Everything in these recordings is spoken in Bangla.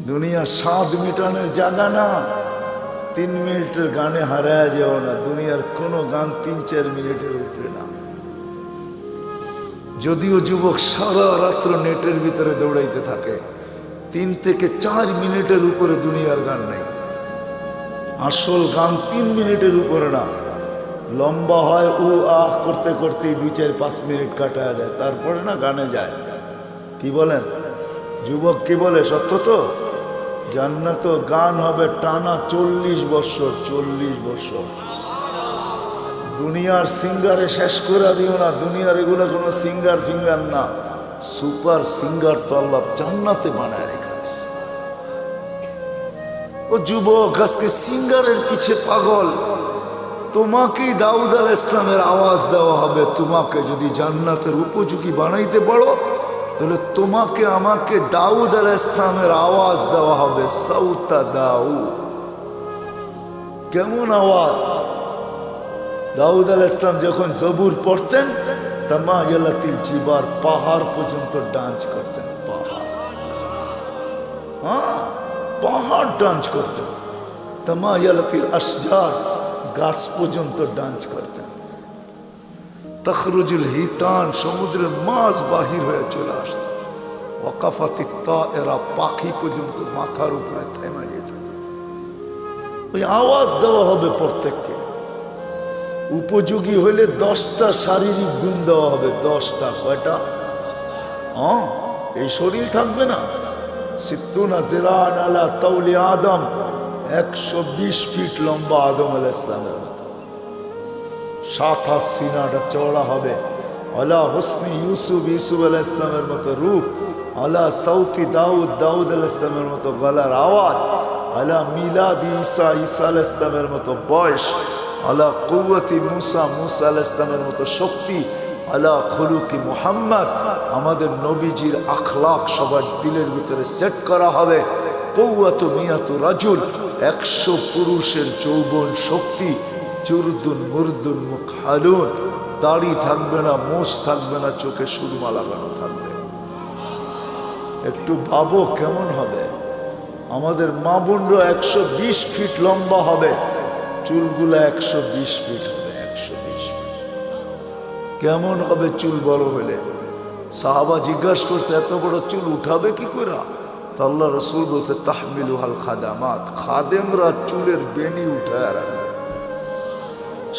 দুনিয়া স্বাদ মিটানোর জায়গা না। 3 মিনিটের গানে হারায় যাও না। দুনিয়ার কোনো গান 3-4 মিনিটের উপরে না। যদিও যুবক সারা রাত্র নেটের ভিতরে দৌড়াইতে থাকে, 3 থেকে 4 মিনিটের উপরে দুনিয়ার গান নেই। আসল গান 3 মিনিটের উপরে না। লম্বা হয় ও আহ করতে করতেই 2-4-5 মিনিট কাটায় দেয়, তারপরে না গানে যায়। কি বলেন যুবক, কি বলে? সত্য তো। জান্নাত গান হবে টানা 40 বছর। 40 বছর। দুনিয়ার সিঙ্গারে শেষ করে দিও না। দুনিয়ার এগুলো কোনো সিঙ্গার ফিঙ্গার না, সুপার সিঙ্গার তো আল্লাহ জান্নাতে বানায় রেখেছে। ও যুবক, আজকে সিঙ্গারের পিছে পাগল। তোমাকেই দাউদ আলাইহিস সালামের আওয়াজ দেওয়া হবে। তোমাকে যদি জান্নাতের উপযোগী বানাইতে পারো, তাহলে তোমাকে আমাকে দাউদ আলাইহিস সালামের আওয়াজ দেওয়া হবে। সাউতা দাউদ। কেমন আওয়াজ? দাউদ আলাইহিস সালাম যখন জবুর পড়তেন, তামায়ালাতিল জিবার, পাহাড় পর্যন্ত ডান্স করতেন। পাহাড়, হ্যাঁ, পাহাড় ডান্স করতেন। তামায়ালাতিল আশজার, গাছ পর্যন্ত ডান্স করতেন। তখরুজুল হিতান, সমুদ্রের মাছ বাহির হয়ে চলে আসত। ওয়াকাফাতিত তায়েরা, পাখি পর্যন্ত মাথার উপরে থেমে যেত। ওই আওয়াজ দেওয়া হবে প্রত্যেককে। উপযোগী হইলে 10টা শারীরিক গুণ দেওয়া হবে। 10টা। কয়টা? হ্যাঁ, এই শরীর থাকবে না। সিত্তুনা জিরান আলা তাওলি আদম, 120 ফিট লম্বা আদম আলাইহিস সালামের মতো। 7 হাত সিনাটা চওড়া হবে। আলা হুসনি ইউসুফ, ইউসুফ আলাইহিস সালামের মতো রূপ। আলা সাউতি দাউদ, দাউদ আলাইহিস সালামের মতো গলার আওয়াজ। আলা মিলাদি ঈসা, ঈসা আলাইহিস সালামের মতো বয়স। আলা কুওয়াতি মুসা, মুসা আলাইহিস সালামের মতো শক্তি। আলা খুলুকি মুহাম্মদ, আমাদের নবীজির আখলাক সবার দিলের ভিতরে সেট করা হবে। কুওয়াতু মিয়াতু রাজুল, 100 পুরুষের যৌবন শক্তি। জুরদুন মুরদুন মুকহালুন, দাড়ি থাকবে না, মোষ থাকবে না, চোখে সুরমা লাগানো থাকবে। একটু ভাবো কেমন হবে। আমাদের মা বোনরা 120 ফিট লম্বা হবে, চুলগুলা 120 ফিট হবে। 120 ফিট কেমন হবে চুল বড় হলে? সাহাবা জিজ্ঞাসা করছে, এত বড় চুল উঠাবে কি করে? তো আল্লাহ রসুল বলছে, তাহমিলুহাল খাদামাত, খাদেমরা চুলের বেনি উঠায় রাখবে।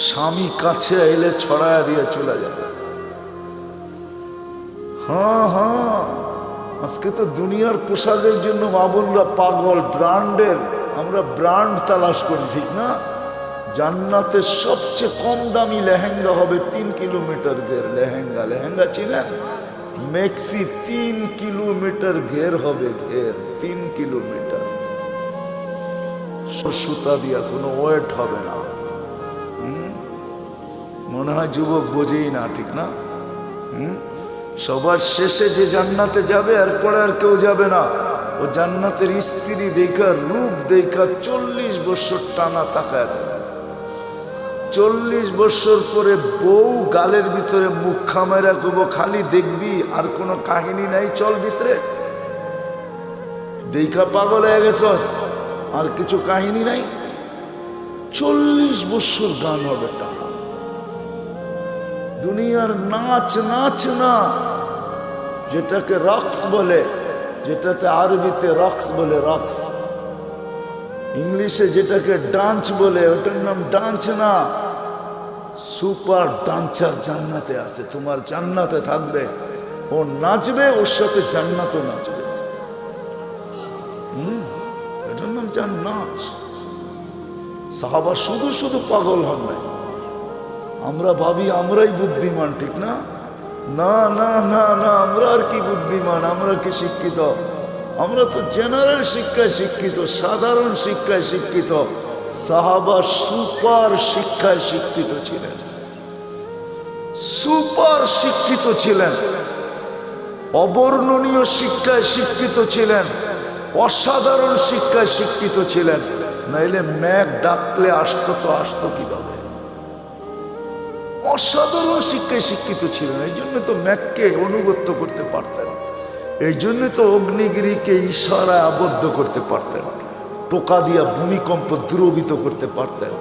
স্বামী কাছে এলে ছড়ায়া দিয়ে চলে যাবে। হ্যাঁ হ্যাঁ, আজকে তো দুনিয়ার পোশাকের জন্য মা বোনরা পাগল। ব্র্যান্ডের, আমরা ব্র্যান্ড তালাশ করি, ঠিক না? জান্নাতের সবচেয়ে কম দামি লেহেঙ্গা হবে 3 কিলোমিটার ঘের। লেহেঙ্গা, লেহেঙ্গা চিনেন? মেক্সি 3 কিলোমিটার ঘের হবে। ঘের 3 কিলোমিটার। সুতা দিয়া কোনো ওয়েট হবে না। মনে হয় যুবক বোঝেই না, ঠিক না? সবার শেষে যে জান্নাতে যাবে, এরপরে আর কেউ যাবে না। ও জান্নাতের স্ত্রী দেখা, রূপ দেখা 40 বছর টানা তাকায় থাকবে। 40 বছর পরে বউ গালের ভিতরে মুখ খামাইরা কব, খালি দেখবি, আর কোনো কাহিনী নাই, চল ভিতরে। দেখা পাগল হয়ে গেছস, আর কিছু কাহিনী নাই। 40 বছর গান হবে টানা। দুনিয়ার নাচ, নাচ না, যেটাকে রক্স বলে, যেটাতে আরবিতে রক্স বলে, রক্স। ইংলিশে যেটাকে ডান্স বলে, ওটার নাম ডান্স না। সুপার ডান্সার জান্নাতে আছে। তোমার জান্নাতে থাকবে, ও নাচবে, ওর সাথে জান্নাতও নাচবে। এটার নাম জান্নাত। সাহাবা শুধু শুধু পাগল হন নাই। আমরা ভাবি আমরাই বুদ্ধিমান, ঠিক না? না না না না, আমরা আর কি বুদ্ধিমান, আমরা কি শিক্ষিত? আমরা তো জেনারেল শিক্ষায় শিক্ষিত, সাধারণ শিক্ষায় শিক্ষিত। সাহাবা সুপার শিক্ষায় শিক্ষিত ছিলেন। সুপার শিক্ষিত ছিলেন, অবর্ণনীয় শিক্ষায় শিক্ষিত ছিলেন, অসাধারণ শিক্ষায় শিক্ষিত ছিলেন। নাইলে ম্যাক ডাকলে আসতো তো আসতো কিভাবে? অসাধারণ শিক্ষায় শিক্ষিত ছিলেন, এই জন্য তো ম্যাককে অনুগত্য করতে পারতেন। এই জন্য তো অগ্নিগিরিকে ইশারায় আবদ্ধ করতে পারতেন, টোকা দিয়া ভূমিকম্প দ্রবিত করতে পারতেন,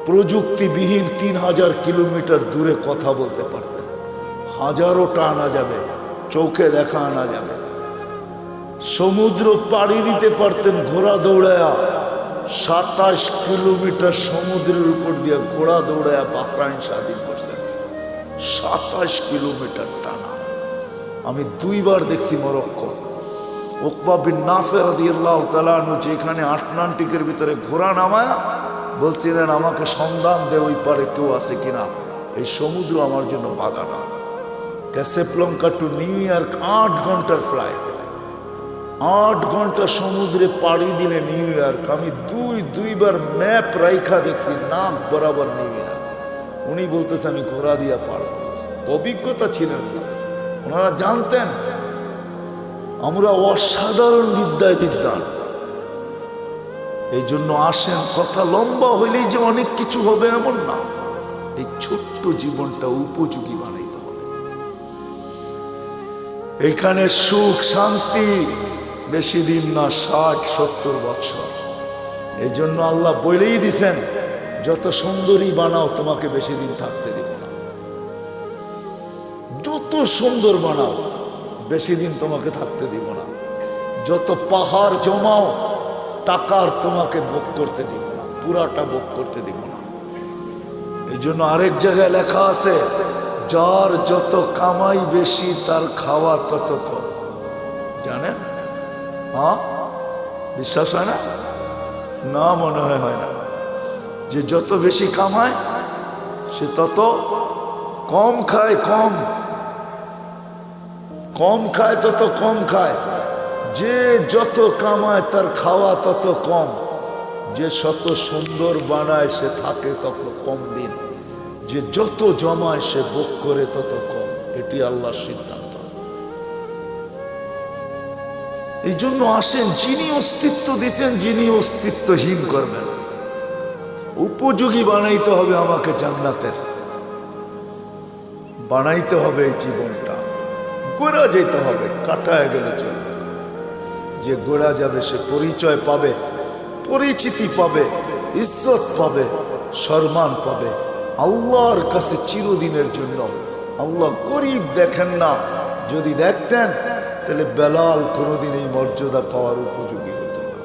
প্রযুক্তিবিহীন 3000 কিলোমিটার দূরে কথা বলতে পারতেন, হাজারোটা আনা যাবে, চোখে দেখা আনা যাবে, সমুদ্র পাড়ি দিতে পারতেন ঘোড়া দৌড়ায়া, 27 কিলোমিটার সমুদ্রের উপর দিয়ে ঘোড়া দৌড়ায়া বাহরাইন স্বাধীন করছেন, 27 কিলোমিটার টানা। আমি 2 বার দেখছি মরক্কো। উকবা বিন নাফে রাদিয়াল্লাহু তাআলা আনহু যেখানে আটলান্টিকের ভিতরে ঘোড়া নামায়া বলছিলেন, আমাকে সন্ধান দে ওই পারে কেউ আছে কিনা, এই সমুদ্র আমার জন্য বাধা না। ক্যাসাব্লাঙ্কা টু নিউ ইয়র্ক 8 ঘন্টার ফ্লাইট, 8 ঘন্টা সমুদ্রে পাড়ি দিলে নিউ ইয়র্ক। আমি দুইবার ম্যাপ রাইখা দেখছি, নাক বরাবর নিউ ইয়র্ক। উনি বলতেছে আমি ঘোড়া দিয়া পারব, অভিজ্ঞতা ছিলেন, ওনারা জানতেন আমরা অসাধারণ বিদ্যায় বিদ্যান। এই জন্য আসেন, কথা লম্বা হইলেই যে অনেক কিছু হবে এমন না, এই ছোট্ট জীবনটা উপযোগী বানাইতে হবে। এখানে সুখ শান্তি বেশি দিন না, 60-70 বছর। এই জন্য আল্লাহ বলেই দিছেন, যত সুন্দরী বানাও তোমাকে বেশি দিন থাকতে দিব না, যত সুন্দর বানাও বেশি দিন তোমাকে থাকতে দিব না, যত পাহাড় জমাও টাকার তোমাকে ভোগ করতে দিব না, পুরাটা ভোগ করতে দিব না। এই জন্য আরেক জায়গায় লেখা আছে, যার যত কামাই বেশি তার খাওয়া তত কম। জানেন? হ্যাঁ, বিশ্বাস হয় না? না, মনে হয় না। যে যত বেশি কামায় সে তত কম খায়, কম খায় তত কম খায়। যে যত কামায় তার খাওয়া তত কম। যে শত সুন্দর বানায় সে থাকে তত কম দিন। যে যত জমায় সে ভোগ করে তত কম। এটি আল্লাহর সিদ্ধান্ত। এই জন্য আসেন, যিনি অস্তিত্ব দিছেন, যিনি অস্তিত্বহীন করবেন, উপযোগী বানাইতে হবে আমাকে জান্নাতের, বানাইতে হবে এই জীবনটা। গোড়া যেতে হবে, কাটায় গেলে চলবে। যে গোড়া যাবে সে পরিচয় পাবে, পরিচিতি পাবে, ইজ্জত পাবে, সম্মান পাবে আল্লাহর কাছে চিরদিনের জন্য। আল্লাহ গরিব দেখেন না, যদি দেখতেন তাহলে বেলাল কোনোদিন এই মর্যাদা পাওয়ার উপযোগী হতো না।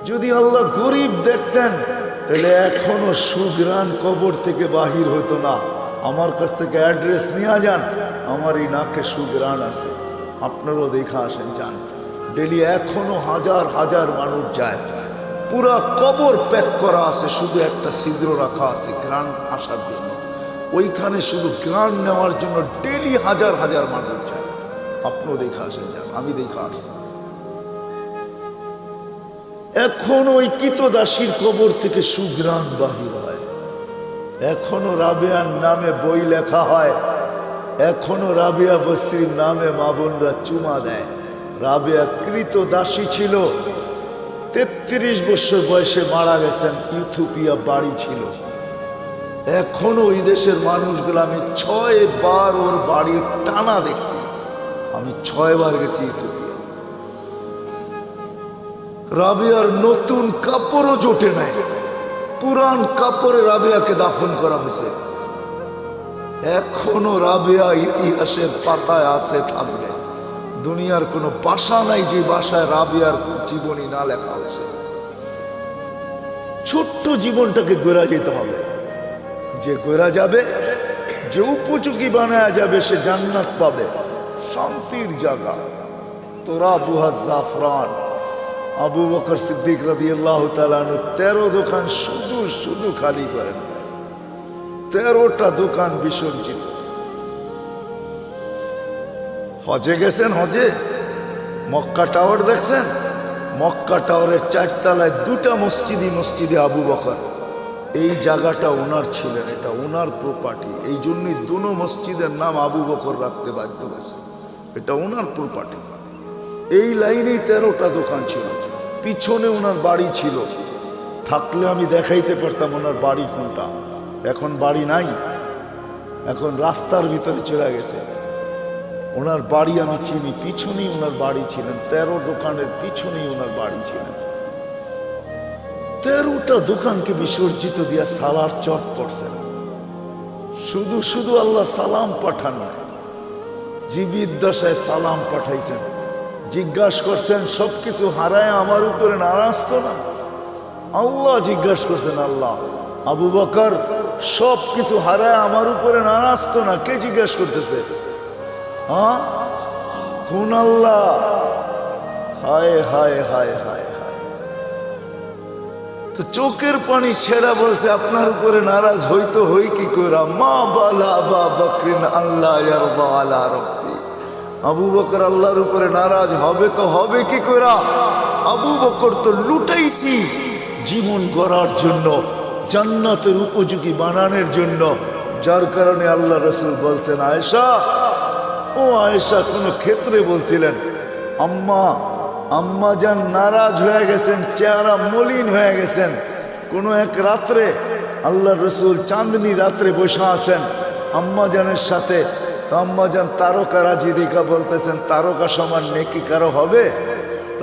যদি আল্লাহ গরিব দেখতেন তাহলে এখনো সুগ্রাণ কবর থেকে বাহির হতো না। আমার কাছ থেকে অ্যাড্রেস নিয়ে যান, আমার এই নাকে সুগ্রাণ আছে, আপনারাও দেখা আসেন, যান। ডেলি এখনো হাজার হাজার মানুষ যায়, পুরা কবর প্যাক করা আছে, শুধু একটা ছিদ্র রাখা আছে গ্রাণ আসার জন্য। ওইখানে শুধু গ্রাণ নেওয়ার জন্য ডেলি হাজার হাজার মানুষ যায়। আপনিও দেখা আসেন, যান, আমি দেখা আসছি। এখন ওই কিতদাসীর কবর থেকে সুগ্রাণ বাহির হয়। এখনো রাবেয়ার নামে বই লেখা হয়, এখনো রাবেয়া বস্তির নামে মা বোনরা চুমা দেয়। রাবেয়া কৃতদাসী ছিল, 33 বছর বয়সে মারা গেছেন, ইথিওপিয়া বাড়ি ছিল। এখনো ওই দেশের মানুষগুলো, আমি 6 বার ওর বাড়ি টানা দেখছি, আমি 6 বার গেছি ইথিওপিয়া। রাবেয়ার নতুন কাপড়ও জোটে নাই, পুরান কাপড়ে রাবেয়াকে দাফন করা হয়েছে। এখনো রাবেয়া ইতিহাসের পাতায় আছে, থাকবে। দুনিয়ার কোনো ভাষা নাই যে ভাষায় রাবেয়ার জীবনী না লেখা হয়েছে। ছোট্ট জীবনটাকে গড়া যেতে হবে। যে গড়া যাবে, যে উপযোগী বানায়া যাবে, সে জান্নাত পাবে, শান্তির জায়গা। তোরা বুহা জাফরান, আবু বকর সিদ্দিক রাদিয়াল্লাহু তাআলা আনহু 13 দোকান শুধু খালি করেন, 13টা দোকান বিসর্জিত। হজে গেছেন, হজে মক্কা টাওয়ার দেখছেন? মক্কা টাওয়ারের 4 তলায় 2টা মসজিদে আবু বকর। এই জায়গাটা ওনার ছিলেন, এটা ওনার প্রপার্টি। এই জন্যই দুনো মসজিদের নাম আবু বকর রাখতে বাধ্য হয়েছে, এটা ওনার প্রপার্টি। এই লাইনেই 13টা দোকান ছিল। পিছনে ওনার বাড়ি ছিল, থাকলে আমি দেখাইতে পারতাম ওনার বাড়ি কোনটা। এখন বাড়ি নাই, এখন রাস্তার ভিতরে চলে গেছে। ওনার বাড়ি আমি চিনি, পিছনেই ওনার বাড়ি ছিলেন, 13 দোকানের পিছনেই ওনার বাড়ি ছিলেন। 13টা দোকানকে বিসর্জিত দিয়া সালার চট পড়ছেন। শুধু শুধু আল্লাহ সালাম পাঠান না, জীবিত দশায় সালাম পাঠাইছেন। জিজ্ঞাসা করছেন সবকিছু হারায় আমার উপরে নারাজ তো না? আল্লাহ জিজ্ঞাসা করছেন, আল্লাহ আবু বকর সব কিছু হারায় আমার উপরে নারাজ তো না? কে জিজ্ঞাসা করতেছে? হ্যাঁ, কোন আল্লাহ? হায় হায় হায় হায় হায়। তো চোখের পানি ছেড়া বলছে আপনার উপরে নারাজ হইতো হই কি কইরা? মা বালা আবা বকরিন আল্লাহ ইয়ারদা আলা রাব্বি। আবু বকর আল্লাহর উপরে নারাজ হবে তো হবে কি কইরা? আবু বকর তো লুটাইছি জীবন গড়ার জন্য, জান্নাতের উপযোগী বানানোর জন্য, যার কারণে আল্লাহ রসুল বলছেন আয়েশা, ও আয়েশা, কোন ক্ষেত্রে বলছিলেন আম্মা যান নারাজ হয়ে গেছেন, চেহারা মলিন হয়ে গেছেন। কোন এক রাত্রে আল্লাহ রসুল চাঁদনি রাত্রে বসে আছেন আম্মা জানের সাথে। তো আম্মা যান তারকা রাজি দেখা বলতেছেন, তারকা সমান নেকি কারো হবে?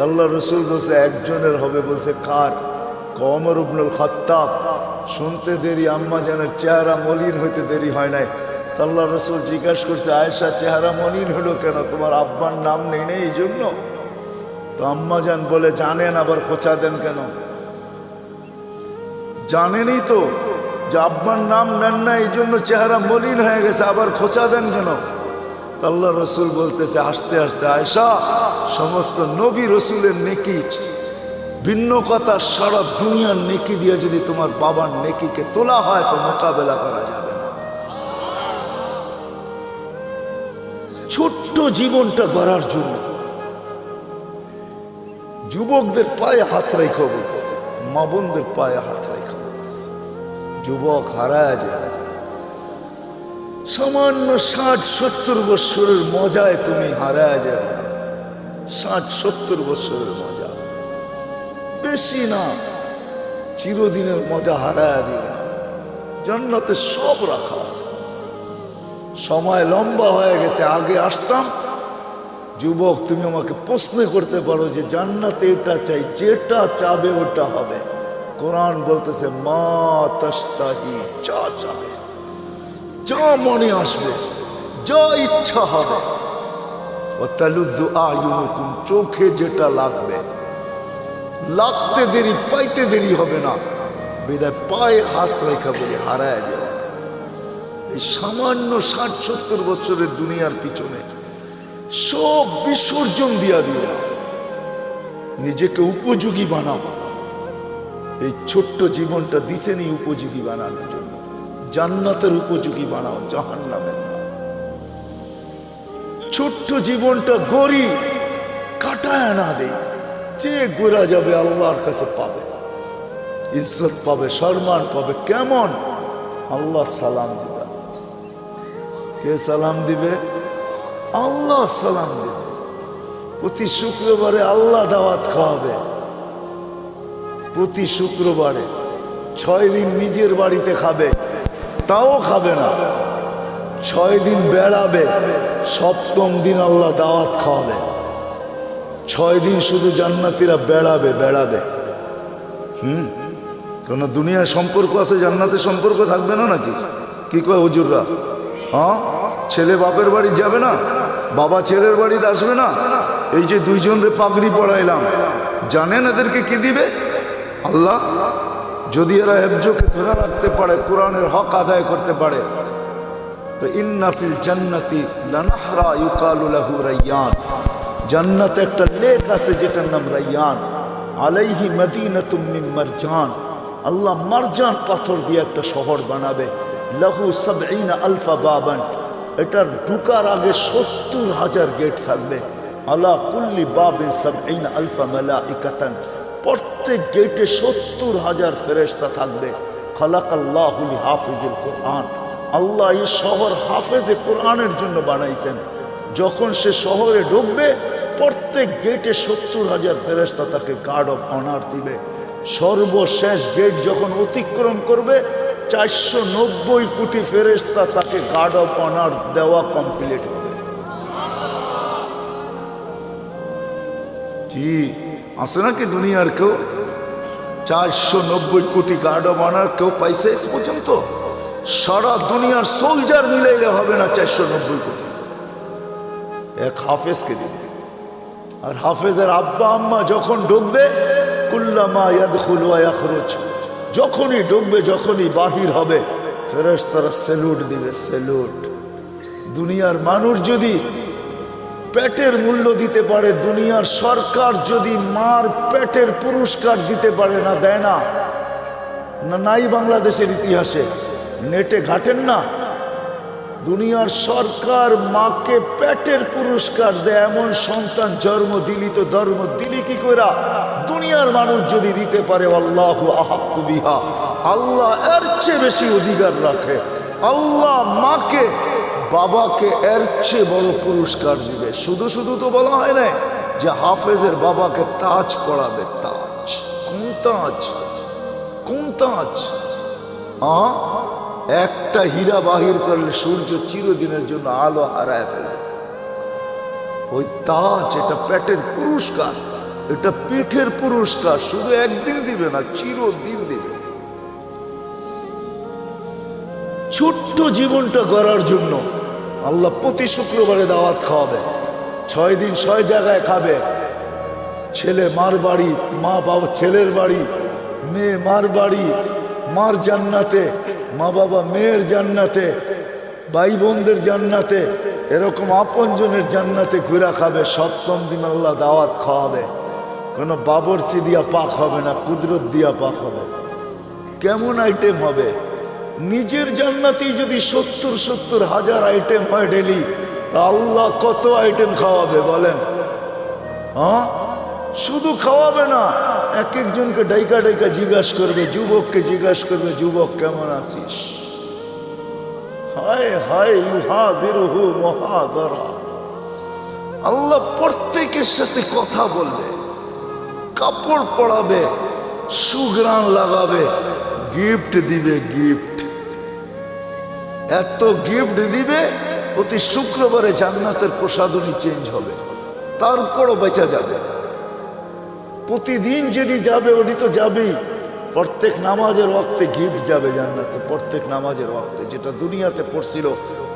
আল্লাহ রসুল বলছে একজনের হবে। বলছে কার? ওমর ইবনুল খাত্তাব। শুনতে দেরি, আম্মা জানের চেহারা মলিন হইতে দেরি হয় নাই। আল্লাহ রসুল জিজ্ঞাসা করছে আয়েশা চেহারা মলিন হলো কেন? তোমার আব্বার নাম নেই নেই এই জন্য? তো আম্মা জান বলে জানেন, আবার খোঁচা দেন কেন? জানেনই তো যে আব্বার নাম নেন না, এই জন্য চেহারা মলিন হয়ে গেছে, আবার খোঁচা দেন কেন? আল্লাহ রসুল বলতেছে আস্তে আস্তে, আয়েশা সমস্ত নবী রসুলের নেকি ভিন্ন কথা, সারা দুনিয়ার নেকি দিয়ে যদি তোমার বাবার নেকিকে তোলা হয় তো মোকাবেলা করা যাবে না। ছোট্ট জীবনটা গড়ার জন্য যুবকদের পায়ে হাত রেখে বলতেছে, মা বোনদের পায়ে হাত রেখে বলতেছে, যুবক হারায় যায়। সামান্য 60-70 বছরের মজায় তুমি হারায় যাবে। 60-70 বছরের মজা বেশি না, চিরদিনের মজা হারায় দিবে না। জান্নাতে সব রাখা আছে। সময় লম্বা হয়ে গেছে, আগে আসতাম। যুবক তুমি আমাকে প্রশ্ন করতে পারো যে জান্নাতে এটা চাই, যেটা চাবে ওটা হবে। কোরআন বলতেছে মা তাশতাহি, যা চাবে, যা মনে আসবে, যা ইচ্ছা হবে। ওয়াতালুযু আ'য়ুনুকুম, চোখে যেটা লাগবে, লাগতে দেরি পাইতে দেরি হবে না। বিদায় পায়ে হাত রেখা বলে হারায় যাবে। এই সামান্য 60-70 বছরের দুনিয়ার পিছনে সব বিসর্জন দিয়া দিবে, নিজেকে উপযোগী বানাবো। এই ছোট্ট জীবনটা দিছেনি উপযোগী বানানোর জন্য। জান্নাতের উপযোগী বানাও, জাহান্নামের না। ছোট্ট জীবনটা গড়ি, কাটায় না দেই, যে গোরা যাবে আল্লাহর কাছে পাবে, ইজ্জত পাবে, সম্মান পাবে। কেমন? আল্লাহ সালাম দিবে। কে সালাম দিবে? আল্লাহ সালাম দিবে। প্রতি শুক্রবারে আল্লাহ দাওয়াত খাওয়াবে। প্রতি শুক্রবারে 6 দিন নিজের বাড়িতে খাবে, তাও খাবে না। 6 দিন বেড়াবে, 7ম দিন আল্লাহ দাওয়াত খাওয়াবে। 6 দিন শুধু জান্নাতীরা বেড়াবে বেড়াবে। কেন দুনিয়ার সম্পর্ক আছে, জান্নাতের সম্পর্ক থাকবে না নাকি? কি কয় হুজুররা? হ্যাঁ, ছেলে বাপের বাড়ি যাবে না, বাবা ছেলের বাড়িতে আসবে না। এই যে 2 জনরে পাগড়ি পড়াইলাম, জানেন এদেরকে কি দিবে? আল্লাহ। যদি এরা হেফজকে ধরে রাখতে পারে, কোরআনের হক আদায় করতে পারে, তো ইন্না ফিল জান্নাতি লানাহরা ইউকালু লাহু রায়্যান, জান্নাতে একটা লেক আছে যেটার নাম রায়্যান। আলাইহি মদিনাতুম মিন মারজান, আল্লাহ মারজান পাথর দিয়ে একটা শহর বানাবে। লাহু 70 আলফা বাবান, এটার ঢুকার আগে 70,000 গেট থাকবে। আলা কুল্লি বাবিন 70 আলফা মালাইকাতান, প্রত্যেক গেটে 70,000 ফেরেশতা থাকবে। খালাকাল্লাহু লিহাফিজিল কোরআন, আল্লাহ এই শহর হাফেজে কোরআনের জন্য বানাইছেন। যখন সে শহরে ঢুকবে, প্রত্যেক গেটে 70,000 ফেরেশতা তাকে গার্ড অফ অনার দিবে। সর্বশেষ গেট যখন অতিক্রম করবে, 490 কোটি ফেরেশতা তাকে গার্ড অফ অনার দেওয়া কমপ্লিট হবে। কি আছে নাকি দুনিয়ার কেউ 490 কোটি গার্ডও বানার কেউ পাইছে এস পর্যন্ত? সারা দুনিয়ার সোলজার মিলাইলে হবে না 490 কোটি। এক হাফেজকে দিবে। আর হাফেজের আব্বা আম্মা যখন ঢুকবে, কুল্লামা ইয়াদখুলু ওয়া ইয়াখরুজ, যখনই ঢুকবে যখনই বাহির হবে ফেরেশতারা স্যালুট দিবে, স্যালুট। দুনিয়ার মানুষ যদি পেটের মূল্য দিতে পারে, দুনিয়ার সরকার যদি মার পেটের পুরস্কার দিতে পারে, না দেয় না? নাই বাংলাদেশের ইতিহাসে নেটে ঘাটেন না? দুনিয়ার সরকার মাকে পেটের পুরস্কার দেয়, এমন সন্তান জন্ম দিলি তো ধর্ম দিলি কি কইরা? দুনিয়ার মানুষ যদি দিতে পারে, আল্লাহু আহাক্কু বিহা, আল্লাহ এর চেয়ে বেশি অধিকার রাখে। আল্লাহ মাকে বাবাকে এর চেয়ে বড় পুরস্কার দিবে। শুধু শুধু তো বলা হয় না যে হাফেজের বাবাকে তাজ পড়াবে। তাজ? কোন তাজ? কোন তাজ? একটা হীরা বাহির করলে সূর্য চিরদিনের জন্য আলো হারায় ফেলবে। ওই তাজ, এটা পেটের পুরস্কার, এটা পিঠের পুরস্কার। শুধু একদিন দিবে না, চিরদিন দিবে। ছোট্ট জীবনটা গড়ার জন্য আল্লাহ প্রতি শুক্রবারে দাওয়াত খাওয়াবে। 6 দিন 6 জায়গায় খাবে। ছেলে মার বাড়ি, মা বাবা ছেলের বাড়ি, মেয়ে মার বাড়ি, মার জান্নাতে, মা বাবা মেয়ের জান্নাতে, ভাই বোনদের জান্নাতে, এরকম আপনজনের জান্নাতে ঘুরা খাবে। 7ম দিন আল্লাহ দাওয়াত খাওয়াবে। কোনো বাবরচি দিয়া পাক হবে না, কুদরত দিয়া পাক হবে। কেমন আইটেম হবে? নিজের জান্নাতেই যদি 70 হাজার আইটেম হয় ডেলি, তা আল্লাহ কত আইটেম খাওয়াবে বলেন? শুধু খাওয়াবে না, এক একজনকে ডাইকা ডাইকা জিজ্ঞাসা করবে। যুবককে জিজ্ঞাসা করবে, যুবক কেমন আছিস? হায় হায় ইউহাদিরুহু মুহাদারা। আল্লাহ প্রত্যেকের সাথে কথা বলবে, কাপড় পরাবে, সুঘ্রাণ লাগাবে, গিফট দিবে। গিফট, এত গিফট দিবে, প্রতি শুক্রবারে জান্নাতের প্রসাদনী চেঞ্জ হবে। তারপরও বেঁচে যাবে। প্রতিদিন যেটি যাবে ওটি তো যাবেই। প্রত্যেক নামাজের ওয়াক্তে গিফট যাবে জান্নাতে। প্রত্যেক নামাজের ওয়াক্তে, যেটা দুনিয়াতে পড়ছিল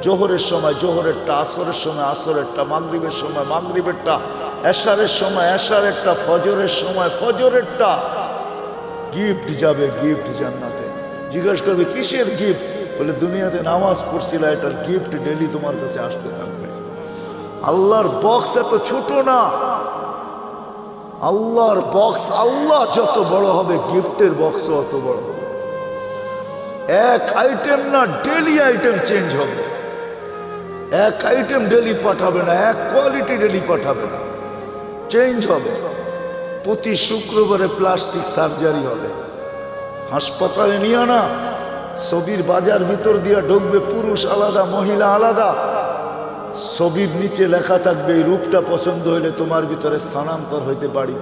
জোহরের সময় জোহরেরটা, আসরের সময় আসরেরটা, মাগরিবের সময় মাগরিবেরটা, এশারের সময় এশারেরটা, ফজরের সময় ফজরেরটা, গিফট যাবে। গিফট জান্নাতে। জিজ্ঞাসা করবে কিসের গিফট? বলে দুনিয়াতে নামাজ পড়ছিল, এটার গিফট ডেলি তোমার কাছে আসতে থাকবে। আল্লাহর বক্স এত ছোট না। আল্লাহর বক্স, আল্লাহ যত বড় হবে গিফটের বক্সও অত বড় হবে। এক আইটেম না, ডেলি আইটেম চেঞ্জ হবে। এক আইটেম ডেলি পাঠাবে না, এক কোয়ালিটি ডেলি পাঠাবে না, চেঞ্জ হবে। প্রতি শুক্রবারে প্লাস্টিক সার্জারি হবে। হাসপাতালে নিয়ে না, ছবির বাজার ভিতর দিয়ে ঢুকবে, পুরুষ আলাদা মহিলা আলাদা। ছবির নিচে লেখা থাকবে, এই রূপটা পছন্দ হইলে তোমার ভিতরে স্থানান্তর হইতে পারি।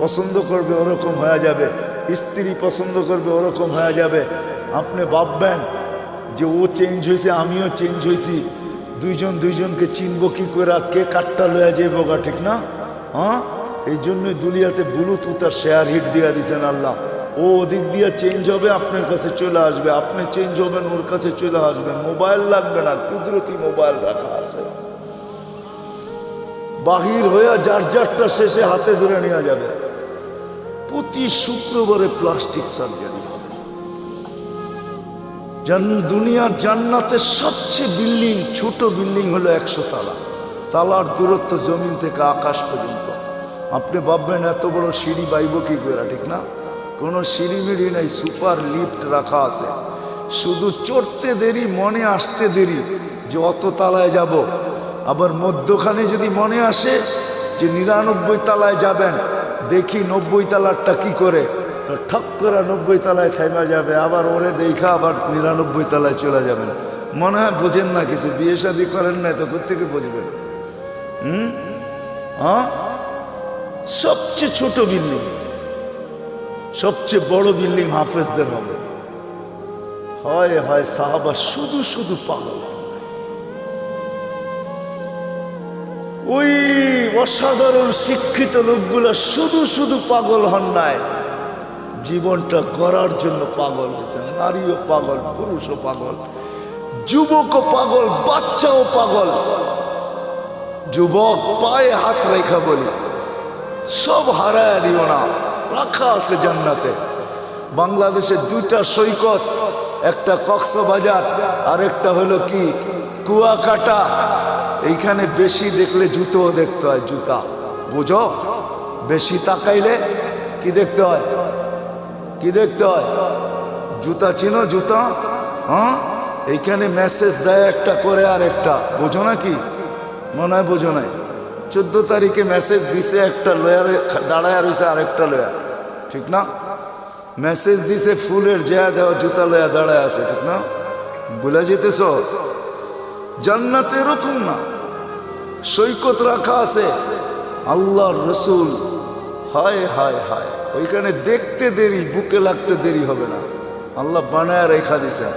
পছন্দ করবে ওরকম হয়ে যাবে, স্ত্রী পছন্দ করবে ওরকম হয়ে যাবে। আপনি ভাববেন যে ও চেঞ্জ হয়েছে, আমিও চেঞ্জ হয়েছি, দুইজন দুইজনকে চিনব কি করে? কে কাঠটা লয়া যাইব গা, ঠিক না? এই জন্যই দুনিয়াতে ব্লুটুথ আর শেয়ার হিট দিয়া দিয়েছেন আল্লাহ। ও ওদিক দিয়ে চেঞ্জ হবে, আপনার কাছে চলে আসবে। আপনি চেঞ্জ হবেন, ওর কাছে চলে আসবে। মোবাইল লাগবে না, কুদরতি মোবাইল রাখা আছে। বাহির হয়ে যার যারটা শেষে হাতে ধরে নেওয়া যাবে। প্রতি শুক্রবারে প্লাস্টিক সার্জারি হবে। দুনিয়ার জান্নাতের সবচেয়ে বিল্ডিং, ছোট বিল্ডিং হলো 100 তালা। তালার দূরত্ব জমিন থেকে আকাশ পর্যন্ত। আপনি ভাববেন এত বড় সিঁড়ি বাইব কি করে, ঠিক না? কোনো সিঁড়ি মিড়ি নেই, সুপার লিফট রাখা আছে। শুধু চড়তে দেরি, মনে আসতে দেরি যে অত তালায় যাব। আবার মধ্যখানে যদি মনে আসে যে 99 তালায় যাবেন, দেখি 90 তালারটা কি করে, ঠক করে 90 তালায় থেমে যাবে। আবার ওরে দেখা আবার 99 তালায় চলে যাবেন। মনে হয় বোঝেন না কিছু, বিয়ে শাদী করেন না, তো কোথেকে বুঝবেন? সবচেয়ে ছোট বিল্ডিং, সবচেয়ে বড় বিল্ডিং হাফেজদের হবে। হয় হয় সাহাবা শুধু শুধু পাগল। ওই অসাধারণ শিক্ষিত লোকগুলো শুধু শুধু পাগল হন নাই, জীবনটা গড়ার জন্য পাগল হয়েছে। নারীও পাগল, পুরুষও পাগল, যুবকও পাগল, বাচ্চাও পাগল। যুবক পায়ে হাত রেখা বলি, সব হারায় দিও না, রাখা আছে জান্নাতে। বাংলাদেশের দুইটা সৈকত, একটা কক্সবাজার আর একটা হলো কি কুয়াকাটা। এইখানে বেশি দেখলে জুতোও দেখতে হয়, জুতা বুঝো, বেশি তাকাইলে কি দেখতে হয়, কি দেখতে হয়, জুতা চিনো, জুতা। হ্যাঁ, এইখানে মেসেজ দেয় একটা করে আর একটা, বোঝো না কি? মনে হয় বোঝো নাই। 14 তারিখে মেসেজ দিছে, একটা লয়ারে দাঁড়ায় রয়েছে আর একটা লয়া, ঠিক না? মেসেজ দিছে ফুলের জেয়া দেওয়া, জুতা লয়া দাঁড়ায় আছে, ঠিক না? ভুলে যেতেছ? জান্নাতে এরকম না, সৈকত রাখা আছে। আল্লাহর রসুল, হায় হায় হায়, ওইখানে দেখতে দেরি, বুকে লাগতে দেরি হবে না। আল্লাহ বানায় রেখা দিছে,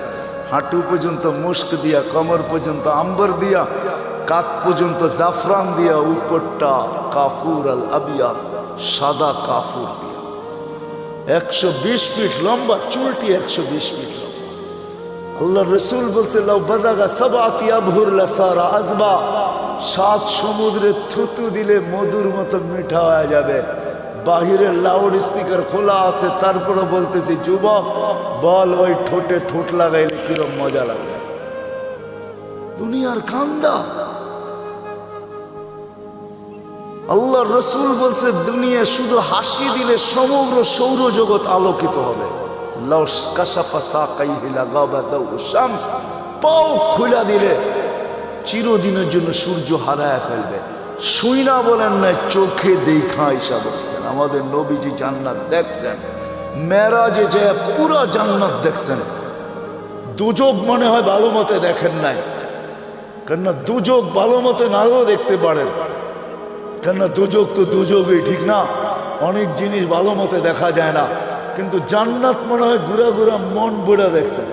হাঁটু পর্যন্ত মুস্ক দিয়া, কমর পর্যন্ত আম্বর দিয়া, কাত পর্যন্ত জাফরান দিয়া, উপরটা কাফুর আল আবিয়া, সাদা কাফুর দিয়া। 120 ফিট লম্বা, চুলটি 120 ফিট লম্বা। আল্লাহ রসুল বলছে, লাউ বাদাগা সাবাতি আবহুর লাসারা আজবা, 7 সমুদ্রে থুতু দিলে মধুর মতো মিঠা হয়ে যাবে। বাহিরের লাউড স্পিকার খোলা আছে, তারপরে বলতেছি, যুবক বল, ওই ঠোঁটে ঠোঁট লাগাইলে কিরম মজা লাগবে। দুনিয়ার কান্দা। আল্লাহ রসুল বলছে, দুনিয়া শুধু হাসি দিলে সমগ্র সৌরজগৎ আলোকিত হবে। পাও খুলা দিলে চিরদিনের জন্য সূর্য হারায় ফেলবে। শুই না বলেন না, চোখে দেখা ঈশা বলছেন। আমাদের নবীজি জান্নাত দেখছেন, মেরাজে যে পুরো জান্নাত দেখছেন। দুযোগ মনে হয় ভালো মতে দেখেন নাই, কেননা দুযোগ ভালো মতে নাও দেখতে পারেন, কেননা দুযোগ তো দুযোগই, ঠিক না? অনেক জিনিস ভালো মতে দেখা যায় না, কিন্তু জান্নাত মনে হয় ঘুরা ঘুরা মন বুড়া দেখছেন,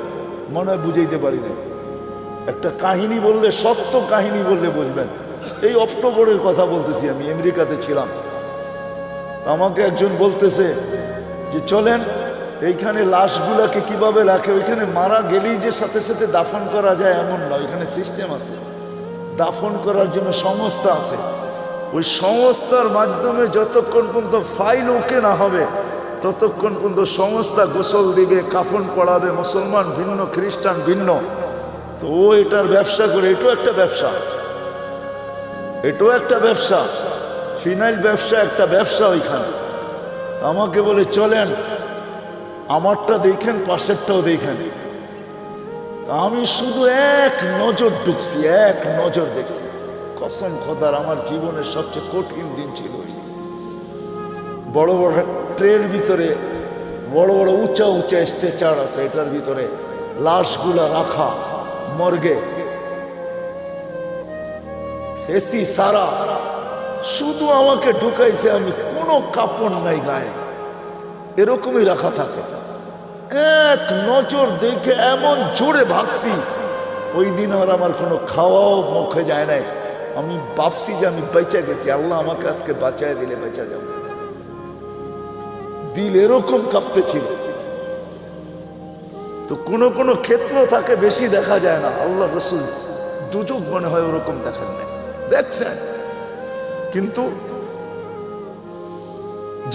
মনে হয় বুঝাইতে পারি না। একটা কাহিনী বললে, সত্য কাহিনী বললে বুঝবেন। এই অক্টোবরের কথা বলতেছি, আমি আমেরিকাতে ছিলাম। আমাকে একজন বলতেছে যে চলেন, এইখানে লাশগুলাকে কিভাবে রাখে, ওইখানে মারা গেলেই যে সাথে সাথে দাফন করা যায় এমন না, ওইখানে সিস্টেম আছে, দাফন করার জন্য সংস্থা আছে। ওই সংস্থার মাধ্যমে যতক্ষণ পর্যন্ত ফাইল ওকে না হবে, ততক্ষণ পর্যন্ত সংস্থা গোসল দিবে, কাফন পড়াবে। মুসলমান ভিন্ন, খ্রিস্টান ভিন্ন, তো ও এটার ব্যবসা করে। এটাও একটা ব্যবসা, এটাও একটা ব্যবসা, ফিনাইল ব্যবসা, একটা ব্যবসা ওইখানে। আমাকে বলে চলেন, আমারটা দেখেন, পাশেরটাও দেখেন। আমি শুধু এক নজর ঢুকছি, এক নজর দেখছি। কসম খোদার, আমার জীবনের সবচেয়ে কঠিন দিন ছিল ওই দিন। বড় বড় ট্রের ভিতরে বড় বড় উঁচা উঁচা স্ট্রেচার আছে, এটার ভিতরে লাশগুলা রাখা, মর্গে এসি সারা, শুধু আমাকে ঢুকাইছে, আমি কোনো কাপড় নাই গায়ে, এরকমই রাখা থাকে। এক নজর দেখে এমন জোরে ভাগছি, ওই দিন আর আমার কোনো খাওয়াও মুখে যায় নাই। আমি ভাবছি যে আমি বেঁচে গেছি, আল্লাহ আমাকে আজকে বাঁচায় দিলে বেঁচে যাব। দিল এরকম কাঁপতেছিল। তো কোনো কোনো ক্ষেত্র থাকে বেশি দেখা যায় না। আল্লাহ রসুল দুযোগ মনে হয় ওরকম দেখেন না, দেখছেন, কিন্তু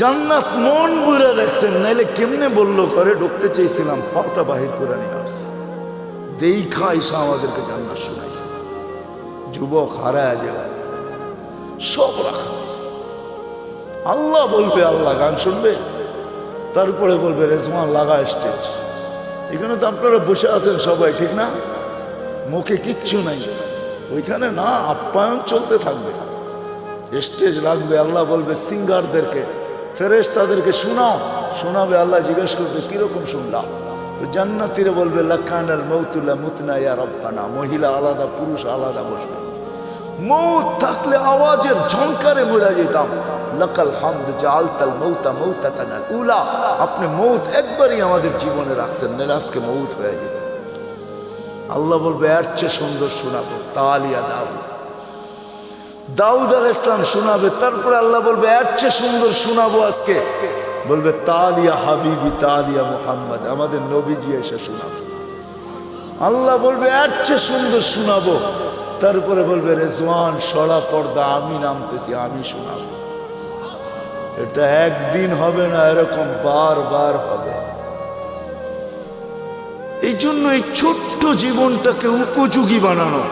জান্নাত মন বুড়া দেখছেন। নাইলে কেমনে বললো করে ঢুকতে চেয়েছিলাম, পাটা বাহির করে নিয়ে আসছে। দেখা ঈশা আমাদেরকে জান্নাত শোনাইছে। যুবক হারায় যাবে, সব রাখা। আল্লাহ বলবে, আল্লাহ গান শুনবে, তারপরে বলবে রেজওয়ান লাগা স্টেজ। এখানে তো আপনারা বসে আছেন সবাই, ঠিক না? মুখে কিচ্ছু নাই, ওইখানে না আপ্যায়ন চলতে থাকবে। স্টেজ লাগবে, আল্লাহ বলবে সিঙ্গারদেরকে, ফেরেশতাদেরকে শোনাও, শোনাবে। আল্লাহ জিজ্ঞেস করবে কিরকম শুনলাম? তো জান্নাতীরা বলবে লাকানাল মাউতুলা মুতনা ইয়া রাব্বানা। মহিলা আলাদা, পুরুষ আলাদা বসবে। মৌত থাকলে আওয়াজের ঝংকারে মরে যেতাম। লাকাল হামদ জাআলতাল মাউতা মাউতাতানাল উলা। আপনি মৌত একবারই আমাদের জীবনে রাখছেন, নাহলে আজকে মৌত হয়ে যেত। আল্লাহ বলবে এর চেয়ে সুন্দর শোনাবো, তালিয়া দাও। দাউদ আলাইহিস সালাম শোনাবে, তারপরে আল্লাহ বলবে এর চেয়ে সুন্দর শোনাবো আজকে, বলবে তালিয়া হাবিবি তালিয়া মুহাম্মদ, আমাদের নবীজি এসে শোনাবে। আল্লাহ বলবে এর চেয়ে সুন্দর শোনাবো, তারপরে বলবে রেজওয়ান সরা পর্দা আমি নামতেছি, আমি শোনাবো। এটা একদিন হবে না, এরকম বারবার হবে। এই জন্য এই ছোট্ট জীবনটাকে উপযোগী বানানো,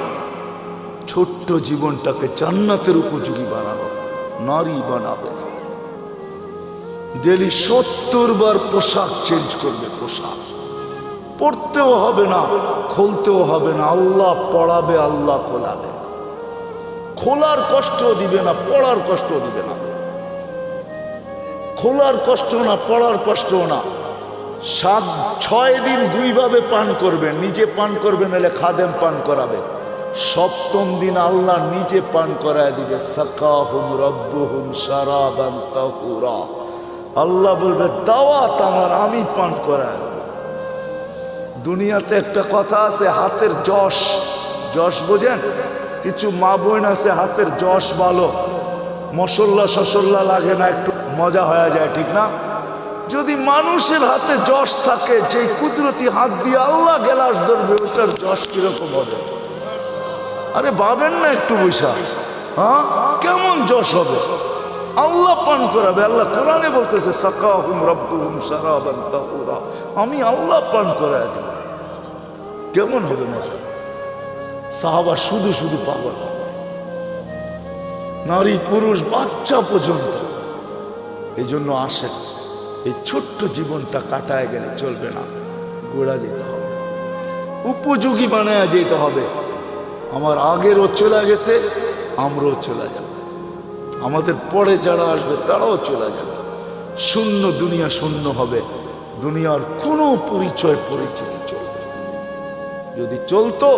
ছোট্ট জীবনটাকে জান্নাতের উপযোগী বানানো। নারী বানাবে, ডেলি 70 বার পোশাক চেঞ্জ করবে, পোশাক পড়তেও হবে না, খুলতেও হবে না, আল্লাহ পড়াবে, আল্লাহ খোলাবে। খোলার কষ্ট দিবে না, পড়ার কষ্ট দিবে না, খোলার কষ্ট না, পড়ার কষ্ট না। 6 দিন 2 ভাবে পান করবেন, নিজে পান করবেন, এলে খাদেম পান করাবে। 7ম দিন আল্লাহ নিজে পান করায় দিবে। সাকাহুম রব্বুহুম শারাবান তাহুরা, আল্লাহ বলবে দাওয়াত আমার, আমি পান করায় দেব। দুনিয়াতে একটা কথা আছে, হাতের যশ, যশ বোঝেন? কিছু মা বোন আছে হাতের যশ ভালো, মশল্লা শসল্লা লাগে না, একটু মজা হয়ে যায়, ঠিক না? যদি মানুষের হাতে যশ থাকে, যে কুদরতি হাত দিয়ে আল্লাহ গেলাস ধরবে, ওটার যশ কিরকম হবে? আরে ভাবেন না একটু বৈশা, হ্যাঁ কেমন যশ হবে? আল্লাহ পান করাবে। আল্লাহ কোরআনে বলতেছে সাকাহুম রব্বুহুম শারাবান তাহুরা, আমি আল্লাহ পান করায় দেব। কেমন হবে না? সাহাবা শুধু শুধু পাগল, নারী পুরুষ বাচ্চা পর্যন্ত। এই জন্য আসে, এই ছোট্ট জীবনটা কাটায় গেলে চলবে না, গোড়া যেতে হবে, উপযোগী বানায় যেতে হবে। আমার আগেরও চলে গেছে, আমরাও চলে যাব, আমাদের পরে যারা আসবে তারাও চলে যাবে। শূন্য দুনিয়া, শূন্য হবে, দুনিয়ার কোনো পরিচয় পরিচিতি চলবে। যদি চলতো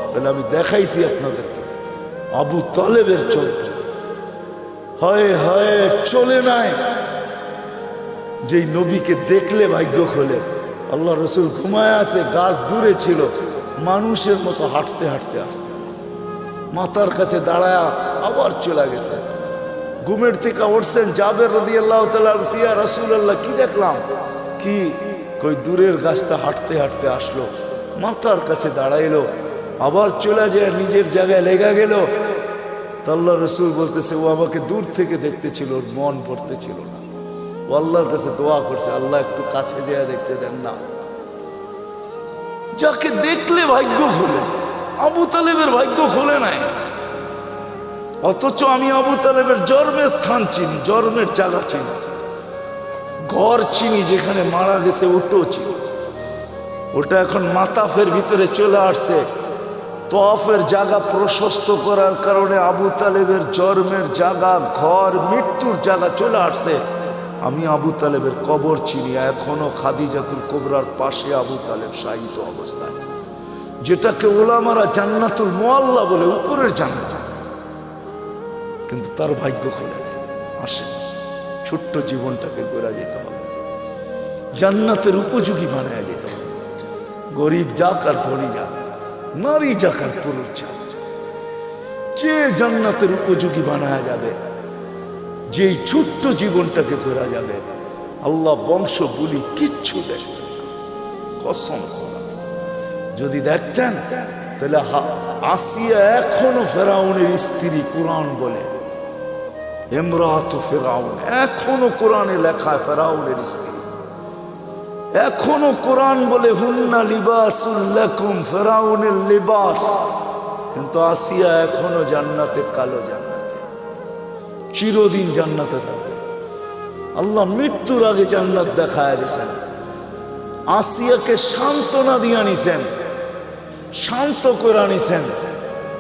তাহলে আমি দেখাইছি আপনাদেরকে, আবু তালেবের চলত, হয় হয় চলে নাই, যেই নবীকে দেখলে ভাগ্য খোলে। আল্লাহ রসুল ঘুমায় আছে, গাছ দূরে ছিল, মানুষের মতো হাঁটতে হাঁটতে আসছে, মাথার কাছে দাঁড়ায় আবার চলে গেছে। ঘুমের থেকে উঠছেন, জাবের রাদিয়াল্লাহু তাআলা, ইয়া রাসূলুল্লাহ কি দেখলাম? কি কই দূরের গাছটা হাঁটতে হাঁটতে আসলো, মাথার কাছে দাঁড়াইলো, আবার চলে যায় নিজের জায়গায় লেগে গেল। তো আল্লাহ রসুল বলতেছে ও আমাকে দূর থেকে দেখতেছিল, ওর মন পড়তেছিল না, ও আল্লাহর কাছে দোয়া করছে, আল্লাহ একটু কাছে যেয়ে দেখতে দেন না। যাকে দেখলে ভাগ্য খুলে, আবু তালেবের ভাগ্য খুলে নাই। অথচ আমি আবু তালেবের জন্মের স্থান চিনি, জন্মের জায়গা চিনি, ঘর চিনি, যেখানে মারা গেছে ওটাও চিনি। ওটা এখন মাতাফের ভিতরে চলে আসছে। তওয়াফের জায়গা প্রশস্ত করার কারণে আবু তালেবের জন্মের জায়গা, ঘর, মৃত্যুর জায়গা চলে আসছে। আমি আবু তালেবের কবর চিনি, এখনো খাদিজাতুল কুবরার পাশে আবু তালেব শায়িত অবস্থায়, যেটাকে ওলামারা জান্নাতুল মুআল্লা বলে, উপরের জান্নাত। কিন্তু তার ভাগ্য খুলে আসে। ছোট্ট জীবনটাকে গড়া যেতে হবে, জান্নাতের উপযোগী বানায় যেতে হবে। গরিব যাক আর ধনী যাক, নারী যাক আর পুরুষ যাক, যে জান্নাতের উপযোগী বানায় যাবে, যেই ছোট্ট জীবনটাকে গড়া যাবে, আল্লাহ বংশ বলি কিচ্ছু দেখবেন না, কসম। যদি দেখতেন তাহলে আসিয়া এখনো ফেরাউনের স্ত্রী, কোরআন বলে ইমরাতু ফেরাউন, এখনো কোরআনে লেখা ফেরাউনের স্ত্রী, এখনো কোরআন বলে হুন্না লিবাসুল লাকুম, ফেরাউনের লিবাস। কিন্তু আসিয়া এখনো জান্নাতে, কালো জান্নাতে, চিরদিন জান্নাতে থাকবে। আল্লাহ মৃত্যুর আগে জান্নাত দেখায় দিয়েছেন, আসিয়াকে সান্ত্বনা দিয়ে আনিছেন, শান্ত করে আনিছেন,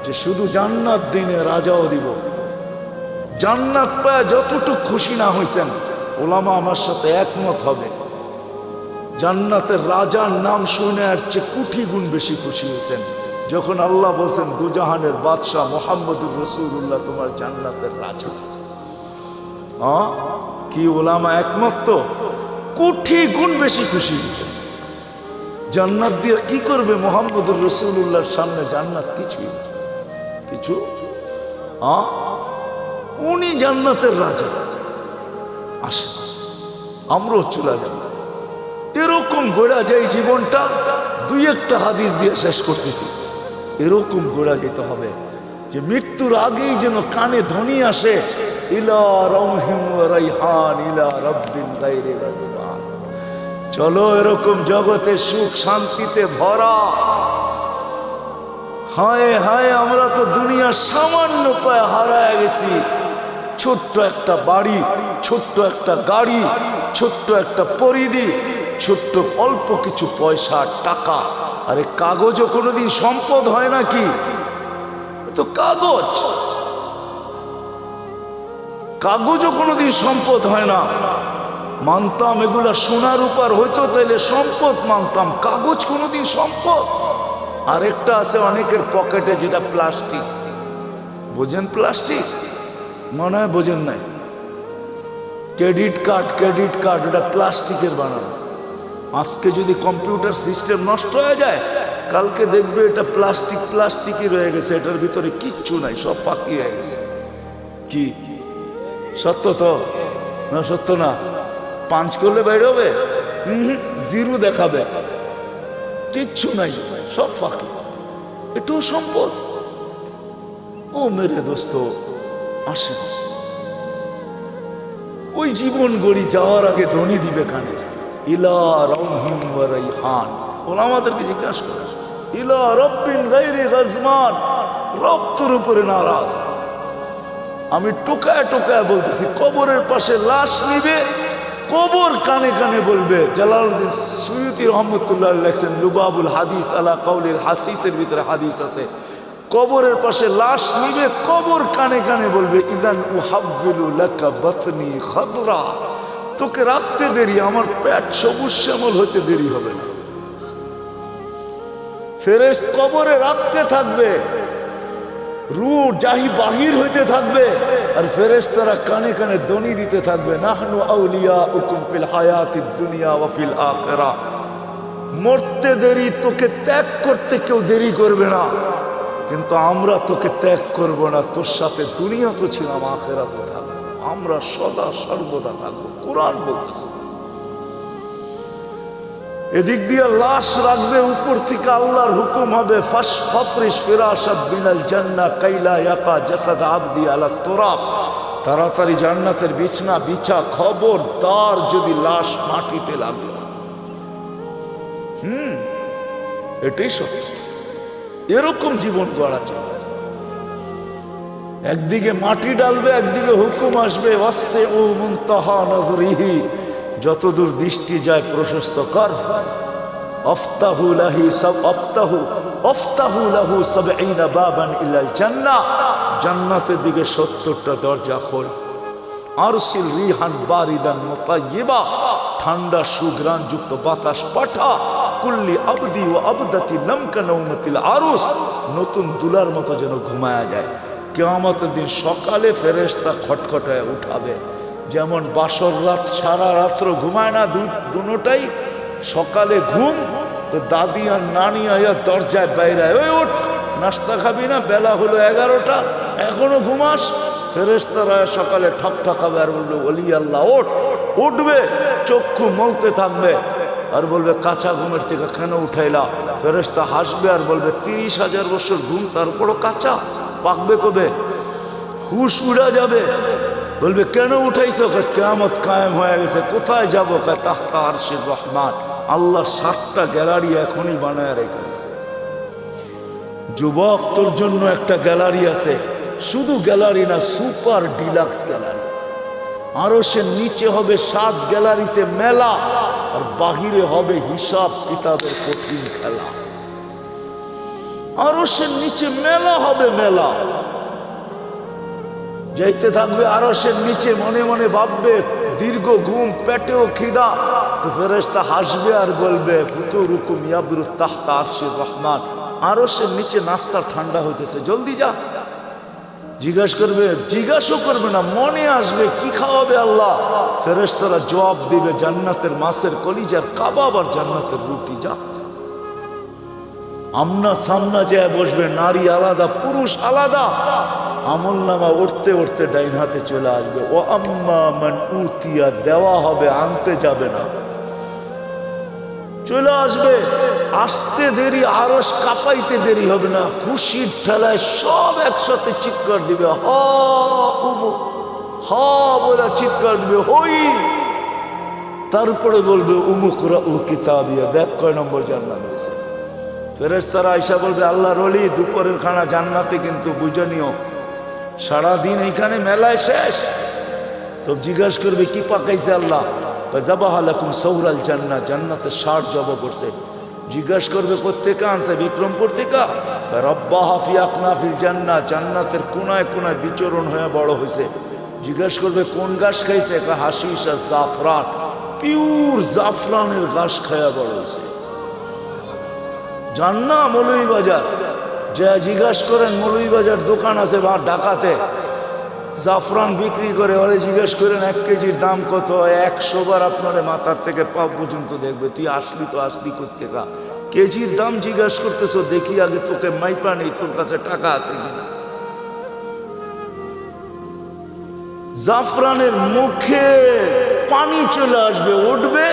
যে শুধু জান্নাত দিনে রাজাও দিব। জান্নাত পায় যতটুকু খুশি না হয়েছেন, ওলামা আমার সাথে একমত হবে, জান্নাতের রাজার নাম শুনে আর চেয়ে কোটি গুণ বেশি খুশি হয়েছেন যখন আল্লাহ বলছেন দুজাহানের বাদশাহ মুহাম্মদুর রাসূলুল্লাহ তোমার জান্নাতের রাজা। কি ওলামা একমত? তো কোটি গুণ বেশি খুশি হয়েছেন। জান্নাত দিয়ে কি করবে? মুহাম্মদুর রাসূলুল্লাহর সামনে জান্নাত কিছুই না, কিছু উনি জান্নাতের রাজা। আসে আমরাও চলে যাব। এরকম গোড়া যায় জীবনটা। দুই একটা হাদিস দিয়ে শেষ করতেছি। এরকম গোড়া যেতে হবে যে মৃত্যুর আগেই যেন কানে ধ্বনি আসে, ইলা রাউহিন ওয়া রাইহান ইলা রাব্বিন গায়রি গাজবান। চলো এরকম জগতে সুখ শান্তিতে ভরা। হায় হায়, আমরা তো দুনিয়ার সামান্য পায়ে হারায় গেছি। ছোট্ট একটা বাড়ি, ছোট্ট একটা গাড়ি, ছোট্ট একটা পরিধি, ছোট্ট অল্প কিছু পয়সা টাকা। আরে কাগজও কোনোদিন সম্পদ হয় নাকি? তো কাগজ, কাগজও কোনোদিন সম্পদ হয় না। মানতাম এগুলা সোনার উপর হইতো তাইলে সম্পদ মানতাম, কাগজ কোনোদিন সম্পদ। আরেকটা আছে অনেকের পকেটে, যেটা প্লাস্টিক। বোঝেন প্লাস্টিক? মনে হয় বোঝেন নাই। ক্রেডিট কার্ড, ক্রেডিট কার্ড এটা প্লাস্টিকের বানানো। আজকে যদি কম্পিউটার সিস্টেম নষ্ট হয়ে যায়, কালকে দেখবে এটা প্লাস্টিক প্লাস্টিকই রয়ে গেছে, এটার ভিতরে কিচ্ছু নাই, সব ফাঁকি হয়ে গেছে। কি সত্য তো না? সত্য না? পাঁচ করলে বাইরে হবে, জিরো দেখাবে, কিচ্ছু নাই, সব ফাঁকি। এটাও সম্পদ। ও মেরে দোস্ত, আসে ওই জীবন গড়ি যাওয়ার আগে ধ্বনি দিবে কানে, ইলা রাউহিন ওয়া রাইহান। ওরা আমাদেরকে জিজ্ঞাসা করে, ইলা রাব্বিন গায়রি গাজমান, রব তোর উপরে নারাজ। আমি টোকায় টোকায় বলতেছি, কবরের পাশে লাশ নিবে, কবর কানে কানে বলবে। জালালউদ্দিন সুয়ুতী রহমতুল্লাহ লেখছেন লুবাবুল হাদিস আলা কাউলিল হাসিসের ভিতরে হাদিস আছে, কবরের পাশে লাশ নিবে, কবর কানে কানে বলবে, ইদান উহাব্বিলু লাকা বাতনি খাদরা, তোকে রাখতে দেরি, আমার পেট সবুজ শ্যামল হইতে দেরি হবে না। ফেরেশত কবরে রাখতে থাকবে, রূহ জাহি বাহির হইতে থাকবে, আর ফেরেশতারা কানে কানে ধ্বনি দিতে থাকবে, নাহনু আউলিয়াউকুম ফিল হায়াতিদ দুনিয়া ওয়া ফিল আখিরাহ। মরতে দেরি, তোকে ত্যাগ করতে কেউ দেরি করবে না, কিন্তু আমরা তোকে ত্যাগ করব না। তোর সাথে দুনিয়া তো ছিলাম, আখিরাতে থাকবো, আমরা সদা সর্বদা থাকবো। কোরআন বলতেছে। এদিক দিয়ে লাশ রাখবে, উপর থেকে আল্লাহর হুকুম হবে, ফাফরিশ ফিরাশাত বিনাল জান্নাহ কাইলা ইয়াকা জাসাদ আবদি আলা তুরাব, তাড়াতাড়ি জান্নাতের বিছনা বিছা। খবরদার যদি লাশ মাটিতে লাগলো। এটাই সত্য। এরকম জীবন গড়া যায়। একদিকে মাটি ডালবে, একদিকে হুকুম আসবে, ওয়াসসিউ মুনতাহা নাযরিহি, যতদূর দৃষ্টি যায় প্রশস্ত কর। আফতাহু লাহু ৭০ বাবান ইলাল জান্নাহ, জান্নাতের দিকে ৭০টা দরজা খোল। আরসিল রিহান বারিদান মুতায়্যিবা, ঠান্ডা সুঘ্রাণ যুক্ত বাতাস পাঠা। কুল্লি আবদি ও আবদাতি নামকা নওমাতিল আরুস, নতুন দুলার মতো যেন ঘুমায়া যায়। কিয়ামতের দিন সকালে ফেরেশতা খটখটায় উঠাবে। যেমন বাসর রাত সারা রাত্র ঘুমায় না দুটোটাই, সকালে ঘুম, তো দাদি আর নানি আয়া দরজায় বাইরায়, ওই ওঠ, নাস্তা খাবি না? বেলা হলো 11টা, এখনো ঘুমাস? ফেরেশতারা সকালে ঠক ঠকাবে আর বলবে, ওলি আল্লাহ ওঠ। উঠবে, চক্ষু মলতে থাকবে আর বলবে, কাঁচা ঘুমের থেকে কেন উঠাইলা? ফেরেশতা হাসবে আর বলবে, 30,000 বছর ঘুম, তারপরও কাঁচা, পাকবে কবে? হুশ উড়া যাবে। বলবে, কেন উঠাইছো? কিয়ামত কায়েম হয়ে গেছে। কোথায় যাবো? তাহতা আরশির রহমান। আল্লাহ 7টা গ্যালারি এখনই বানায় রেখে দিয়েছে। যুবক, তোর জন্য একটা গ্যালারি আছে, শুধু গ্যালারি না, সুপার ডিলাক্স গ্যালারি। আরশের নিচে হবে 7 গ্যালারিতে মেলা, আর বাহিরে হবে হিসাব কিতাবের কঠিন খেলা। আরশের নিচে মেলা হবে, মেলা। যাইতে থাকবে আরশের নিচে, মনে মনে ভাববে, দীর্ঘ ঘুম, পেটেও খিদা, তো ফেরেশতা হাসবে আর বলবে, ফুতুরুকুম ইয়াবরু তাহতা আরশির রহমান, আরশের নিচে নাস্তা ঠান্ডা হইতেছে, জলদি যা। জিজ্ঞাসা করবে না, মনে আসবে কি খাওয়াবে আল্লাহ। ফেরেশতারা জবাব দিবে, জান্নাতের মাছের কলিজার কাবাব আর জান্নাতের রুটি, যা। আমনা সামনা যায় বসবে, নারী আলাদা পুরুষ আলাদা, আমল নামা উঠতে উঠতে ডাইন হাতে চলে আসবে। ও আম্মা মান উতিয়া, দেওয়া হবে, আনতে যাবে না, চলে আসবে। আসতে দেরি, আরশ কাঁপাইতে দেরি হবে না, খুশির ঠেলায় সব একসাথে চিৎকার দিবে, হা বলে চিৎকার দিবে, হই। তারপরে বলবে উমুকরা ও কিতাবিয়া, দেখ কয় নম্বর জান্নাত দিয়েছে। ফেরেশতারা আয়েশা বলবে আল্লাহর ওলি, দুপুরের খানা জান্নাতে কিন্তু বুঝে নিও, সারাদিন এইখানে মেলায় শেষ। তো জিজ্ঞাসা করবে কি পাকাইছে আল্লাহ? জাবাহা লাকুম সৌরাল জান্নাত, জান্নাতের 60 জবা করছে। জিজ্ঞাসা করবে কোত্থেকে আনছে? বিক্রমপুর থেকে। রব্বাহা ফি আকনাফিল জান্নাত, জান্নাতের কোনায় কোনায় বিচরণ হয়ে বড় হয়েছে। জিজ্ঞাসা করবে কোন ঘাস খাইছে? হাশিশ আর জাফরান, পিওর জাফরানের ঘাস খায়া বড় হয়েছে। জান না মৌলভীবাজার যা জিজ্ঞাসা করেন, মৌলভীবাজার দোকান আছে বা ঢাকাতে জাফরান বিক্রি করে, ওরে জিজ্ঞেস করেন 1 কেজির দাম কত? 100 বার আপনার মাথার থেকে পা পর্যন্ত দেখবে, তুই আসলি তো আসলি কোত্থেকা? কেজির দাম জিজ্ঞাসা করতেছ, দেখি আগে তোকে মাইপা নেই, তোর কাছে টাকা আছে কিনা। জাফরানের মুখে পানি চলে আসবে, উঠবে।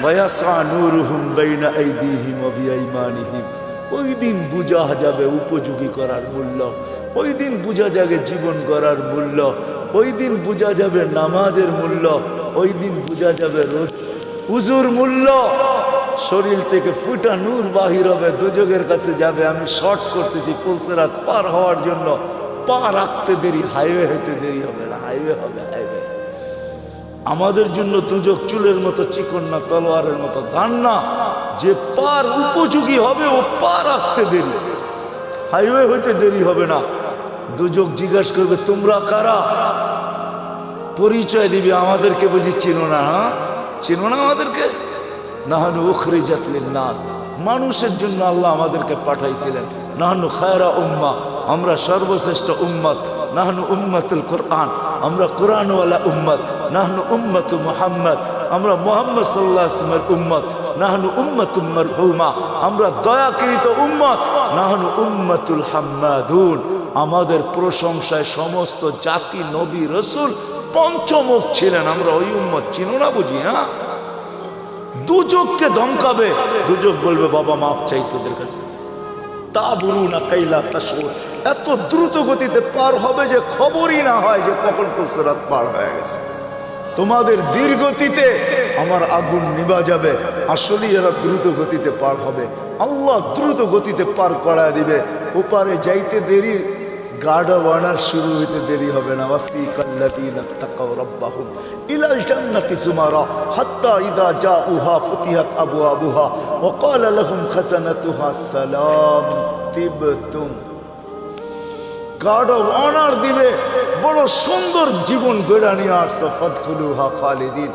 ওয়ায়াসা নূরুহুম বাইনা আইদিহিম ওয়া বিআইমানিহিম, ওই দিন বুঝা যাবে উপযোগী করার মূল্য, ওই দিন বুঝা যাবে জীবন করার মূল্য, ওই দিন বুঝা যাবে নামাজের মূল্য, ওই দিন বুঝা যাবে উজুর মূল্য। শরীর থেকে ফুটা নূর বাহির হবে, দুজকের কাছে যাবে। আমি শর্ট করতেছি, পুলসেরাত পার হওয়ার জন্য পা রাখতে দেরি, হাইওয়ে হইতে দেরি হবে না, হাইওয়ে হবে, হাইওয়ে। আমাদের জন্য দুজক চুলের মতো চিকন না, তলোয়ারের মতো ধান না, যে পার উপযোগী হবে ও পা রাখতে দেরি, হাইওয়ে হইতে দেরি হবে না। দুজক জিজ্ঞাসা করবে তোমরা কারা? পরিচয় দিবে, আমাদেরকে বুঝি চিনো না? হ্যাঁ চিনো না আমাদেরকে? নাহানু উখরিজাত লিন-নাস, মানুষের জন্য আল্লাহ আমাদেরকে পাঠাইছিলেন। নাহানু খায়রা উম্মাহ, আমরা সর্বশ্রেষ্ঠ উম্মত। নাহনু উম্মতুল কোরআন, আমরা কোরআনওয়ালা উম্মত। নাহনু উম্মতু মুহাম্মদ, আমরা মুহাম্মদ সাল্লাল্লাহু আলাইহি ওয়াসাল্লামের উম্মত। নাহনু উম্মতুম মারহুমা, আমরা দয়াকৃত উম্মত। নাহনু উম্মতুল হাম্মাদুন, আমাদের প্রশংসায় সমস্ত জাতি নবী রসুল পঞ্চমুখ ছিলেন, আমরা ওই উম্মত। চিনো না বুঝি? হ্যাঁ, দুজককে ধমকাবে, দুজক বলবে বাবা মাফ চাই তোদের কাছে। তা বলু না কাইলা তাশউর, এত দ্রুত গতিতে পার হবে যে খবরই না হয় যে কখন পুলসেরাত পার হয়ে গেছে। তোমাদের ধীর গতিতে আমার আগুন নিভা যাবে, আসলেই এরা দ্রুত গতিতে পার হবে। আল্লাহ দ্রুত গতিতে পার করায় দিবে। ওপারে যাইতে দেরি, গাড়া বানার শুরু হইতে দেরি হবে না। ওয়াসিকাল্লাযীনা তাকাউ রাব্বাহুম ইলাল জান্নাতি যুমারা হাত্তা ইযা জাউহা ফুতিহাত আবওয়াবুহা ওয়া ক্বালা লাহুম খাযানাতুহা সালাম তিবতুম। গাড়া বানার দিবে, বড় সুন্দর জীবন গড়া নিয়ে আসছো, ফাদখুলুহা খালিদিন।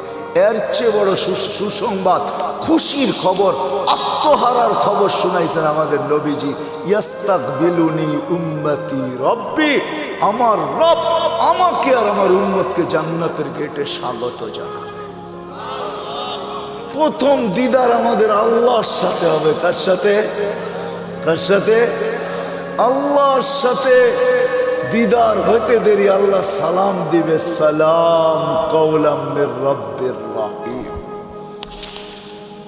এর চেয়ে বড় সুসংবাদ, খুশির খবর, আত্মহারার খবর শুনাইছেন আমাদের নবীজি। ইয়াস্তাকবিলুনি উম্মতি রব্বি, আমার রব আমাকে আর আমার উম্মতকে জান্নাতের গেটে স্বাগত জানাবে। প্রথম দিদার আমাদের আল্লাহর সাথে হবে। কার সাথে? কার সাথে? আল্লাহর সাথে। দিদার হইতে দেরি আল্লাহ সালাম দিবে, সালাম কওলাম মির রব্বির রহিম,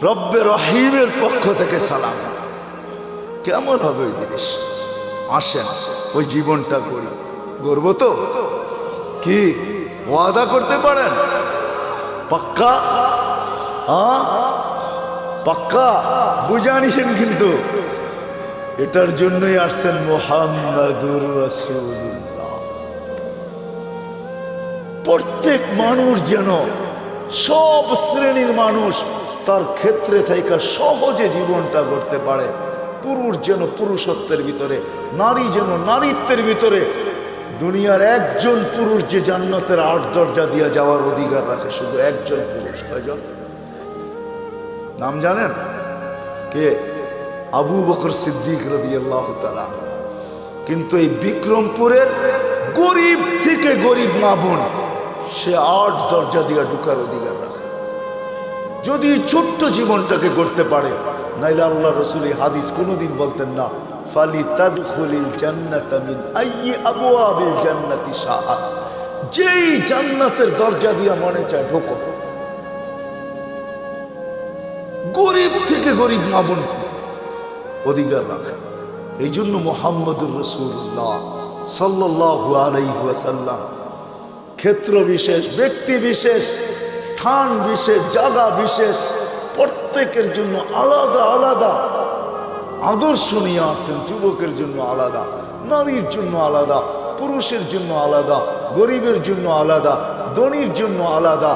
রব্বে রহিমের পক্ষ থেকে সালাম। কেমন হবে ওই জিনিস? আসেন ওই জীবনটা করি, গর্ব তো কি ওয়াদা করতে পারেন? পাক্কা? হ্যাঁ পাক্কা, বুঝানিছেন কিন্তু। এটার জন্যই আসছেন মুহাম্মাদুর রাসূলুল্লাহ। প্রত্যেক মানুষ যেন, সব শ্রেণীর মানুষ তার ক্ষেত্রে থেকে সহজে জীবনটা করতে পারে। পুরুষ যেন পুরুষত্বের ভিতরে, নারী যেন নারীত্বের ভিতরে। দুনিয়ার একজন পুরুষ যে জান্নাতের 8 দরজা দিয়ে যাওয়ার অধিকার রাখে, শুধু একজন পুরুষ। কয়জন? নাম জানেন? কে? আবু বকর সিদ্দিক রাদিয়াল্লাহু তাআলা। কিন্তু এই বিক্রমপুরের গরিব থেকে গরিব মা বোন, সে 8 দরজা দিয়ে ঢুকার অধিকার রাখে, যদি ছোট্ট জীবনটাকে করতে পারে। নাইলে আল্লাহ রসুল এই হাদিস কোনোদিন বলতেন না, ফালিতাদখুলিল জান্নাতা মিন আইয়ি আবওয়াবিল জান্নাতি শাআত, যেই জান্নাতের দরজা দিয়া মনে চায় ঢোকো। গরিব থেকে গরিব মা বোন অধিকার রাখে। এই জন্য মুহাম্মদুর রাসূলুল্লাহ সাল্লাল্লাহু আলাইহি ওয়াসাল্লাম ক্ষেত্র বিশেষ, ব্যক্তি বিশেষ, স্থান বিশেষ, জায়গা বিশেষ, প্রত্যেকের জন্য আলাদা আলাদা আদর্শ নিয়ে আসছেন। যুবকের জন্য আলাদা, নারীর জন্য আলাদা, পুরুষের জন্য আলাদা, গরিবের জন্য আলাদা, ধনীর জন্য আলাদা,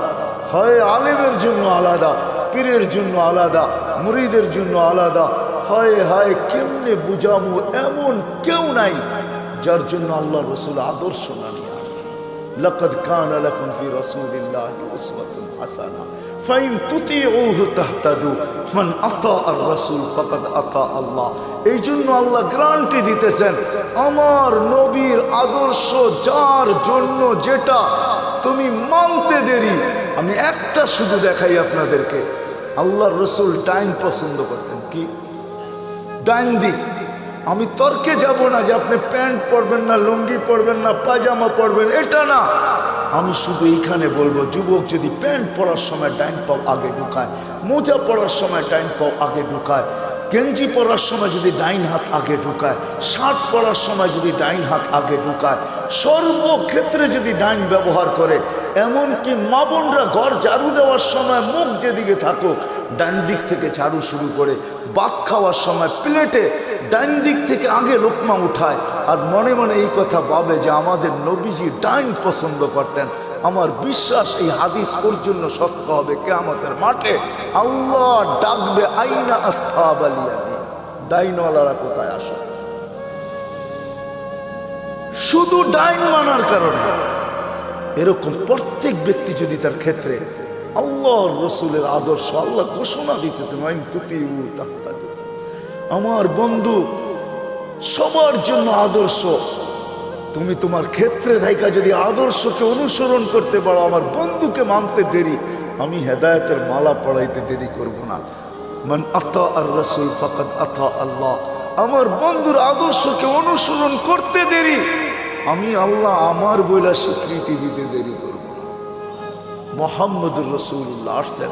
হয় আলেমের জন্য আলাদা, পীরের জন্য আলাদা, মুরিদের জন্য আলাদা। হায় হায়, কেমনে বুঝামু, এমন কেউ নাই যার জন্য আল্লাহ রসুল আদর্শ না নিয়ে আসে। লাকাদ কানা লাকুম ফি রাসূলিল্লাহি উসওয়াতুন হাসানাহ ফাইন তুতিউহু তাহতাদু মান আতা আর রাসূল ফাকাদ আতা আল্লাহ। এই জন্য আল্লাহ গ্যারান্টি দিতেছেন, আমার নবীর আদর্শ যার জন্য যেটা তুমি মানতে দেরি। আমি একটা শুধু দেখাই আপনাদেরকে, আল্লাহ রসুল ডাইন পছন্দ করতেন। কি ডাইন দিক? আমি তর্কে যাব না যে আপনি প্যান্ট পরবেন না, লুঙ্গি পরবেন না, পায়জামা পরবেন, এটা না। আমি শুধু এইখানে বলবো, যুবক যদি প্যান্ট পরার সময় ডাইন পাও আগে ঢুকায়, মোজা পরার সময় ডাইন পাও আগে ঢুকায়, গেঞ্জি পরার সময় যদি ডাইন হাত আগে ঢুকায়, শার্ট পরার সময় যদি ডাইন হাত আগে ঢুকায়, সর্বক্ষেত্রে যদি ডাইন ব্যবহার করে, এমনকি মা বোনরা ঘর ঝাড়ু দেওয়ার সময় মুখ যেদিকে থাকুক ডাইন দিক থেকে ঝাড়ু শুরু করে, ভাত খাওয়ার সময় প্লেটে ডাইন দিক থেকে আগে লোকমা উঠায়, আর মনে মনে এই কথা ভাবে যে আমাদের নবীজি ডাইন পছন্দ করতেন। আমার বিশ্বাস এই হাদিস পর্যন্ত সত্য হবে। কিয়ামতের মাঠে আল্লাহ ডাকবে, আইনা আসহাবাল ইয়ামিন, ডাইনওয়ালারা কোথায় আসে? শুধু ডাইন মানার কারণে। এরকম প্রত্যেক ব্যক্তি যদি তার ক্ষেত্রে আল্লাহর রসুলের আদর্শ, আল্লাহ ঘোষণা দিতেছেন, আমার বন্ধু সবার জন্য আদর্শ। তুমি তোমার ক্ষেত্রে থাইকা যদি আদর্শকে অনুসরণ করতে পারো, আমার বন্ধুকে মানতে দেরি, আমি হেদায়েতের মালা পড়াইতে দেরি করব না। মান আতা আর রাসূল ফাকাদ আতা আল্লাহ। আমার বন্ধুর আদর্শকে অনুসরণ করতে দেরি, আমি আল্লাহ আমার বইলা স্বীকৃতি দিতে দেরি করব না। মুহাম্মদুর রাসূলুল্লাহ আসছেন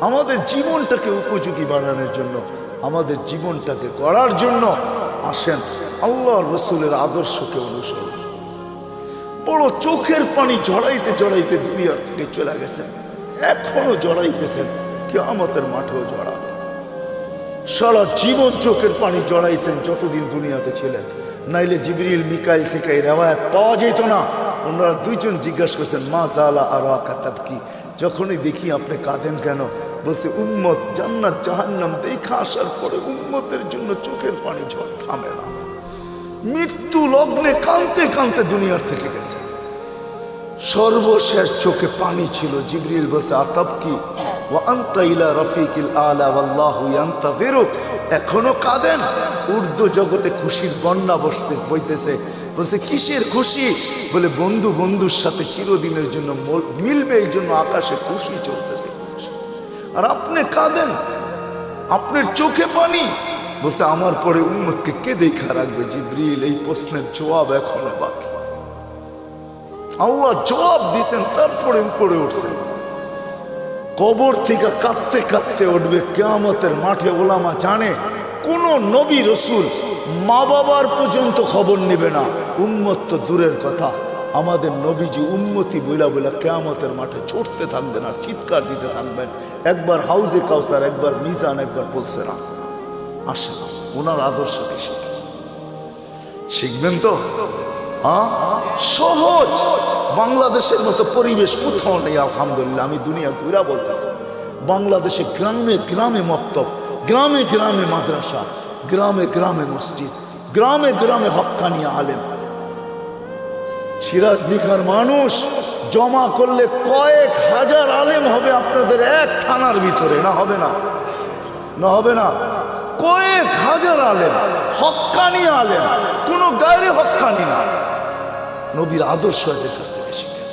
আমাদের জীবনটাকে উপযোগী বানানোর জন্য, আমাদের জীবনটাকে গড়ার জন্য। আসেন আল্লাহর রসুলের আদর্শকে অনুসরণ। বড় চোখের পানি জড়াইতে জড়াইতে দুনিয়ার থেকে চলে গেছেন, এখনো জড়াইতেছেন, কিয়ামতের মাঠেও জড়াবে। সারা জীবন চোখের পানি জড়াইছেন যতদিন দুনিয়াতে ছিলেন, নাইলে জিবরিল মিকাইল থেকে এই রেওয়ায়াত পাওয়া যেত না। ওনারা দুইজন জিজ্ঞাসা করছেন, মা জালা আরাকা তাবকি, যখনই দেখি আপনি কাঁদেন কেন? বলছে, উম্মত জান্নাত জাহান্নাম দেখা আসার পরে উম্মতের জন্য চোখের পানি ঝড় থামে না। মৃত্যু লগ্নে কাঁদতে কাঁদতে দুনিয়ার থেকে গেছে, সর্বশেষ চোখে পানি ছিল। জিবরিল বলছে, আতাবকি ওয়া আনতা ইলা রাফিকিল আলা ওয়াল্লাহু ইয়ান্তাযিরুক। এখনো কাঁদেন? উর্দু জগতে খুশির বন্যা বইতেছে। বলছে, কিসের খুশি? বলে, বন্ধু বন্ধুর সাথে চিরদিনের জন্য মিলবে, এই জন্য আকাশে খুশি চলতেছে। আর আপনি কাঁদেন, আপনার চোখে পানি। বলছে, আমার পরে উম্মতকে কে দেখা রাখবে? জিবরিল, এই প্রশ্নের জবাব এখনো বাকি। আল্লাহ জবাব দিছেন, তারপরে উপরে উঠছেন। কবর থেকে কাঁদতে কাঁদতে উঠবে কিয়ামতের মাঠে। ওলামা জানে, কোন নবী রসুল মা বাবার পর্যন্ত খবর নেবে না, উম্মত তো দূরের কথা। আমাদের নবীজি উম্মতি বইলা বইলা কিয়ামতের মাঠে ছুটতে থাকবেন আর চিৎকার দিতে থাকবেন। একবার হাউজে কাউসার, একবার মিজান, একবার পুলসেরা। আসেন ওনার আদর্শকে শিখবেন তো। সহজ, বাংলাদেশের মতো পরিবেশ কোথাও নেই আলহামদুলিল্লাহ। আমি দুনিয়া ঘুরা বলতেছি, বাংলাদেশে গ্রামে গ্রামে মক্তব, গ্রামে গ্রামে মাদ্রাসা, গ্রামে গ্রামে মসজিদ, গ্রামে গ্রামে হক্কানি আলেম। সিরাজদিঘার মানুষ জমা করলে কয়েক হাজার আলেম হবে আপনাদের এক থানার ভিতরে। না হবে না? না হবে না? কয়েক হাজার আলেম, হক্কানি আলেম, কোনো গায়রে হক্কানি না। নবীর আদর্শ এদের কাছ থেকে শিখেন,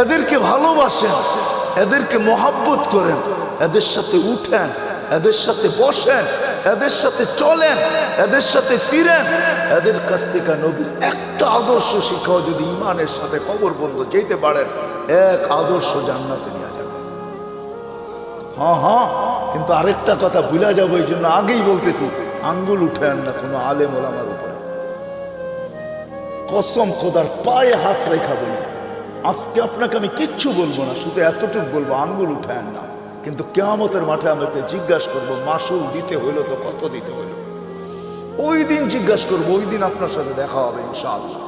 এদেরকে ভালোবাসেন, এদেরকে মহাব্বত করেন, এদের সাথে উঠেন, এদের সাথে বসেন, এদের সাথে চলেন, এদের সাথে ফিরেন, এদের কাছ থেকে নবীর একটা আদর্শ শিখাও যদি ইমানের সাথে কবর বন্ধ যেতে পারেন, এক আদর্শ জান্নাতে নিয়ে যাবে। হ্যাঁ হ্যাঁ, কিন্তু আরেকটা কথা ভুলা যাবো, এই জন্য আগেই বলতেছি, আঙ্গুল উঠেন না কোনো আলেম ওলামার উপরে। কসম খোদার পায়ে হাত রেখা বলি, আজকে আপনাকে আমি কিচ্ছু বলবো না, শুধু এতটুকু বলবো, আঙ্গুল উঠেন না। কিন্তু কিয়ামতের মাঠে আমাকে জিজ্ঞাসা করবো, মাসুল দিতে হইলো তো কত দিতে হইলো? ওই দিন জিজ্ঞাসা করবো, ওই দিন আপনার সাথে দেখা হবে ইনশাআল্লাহ।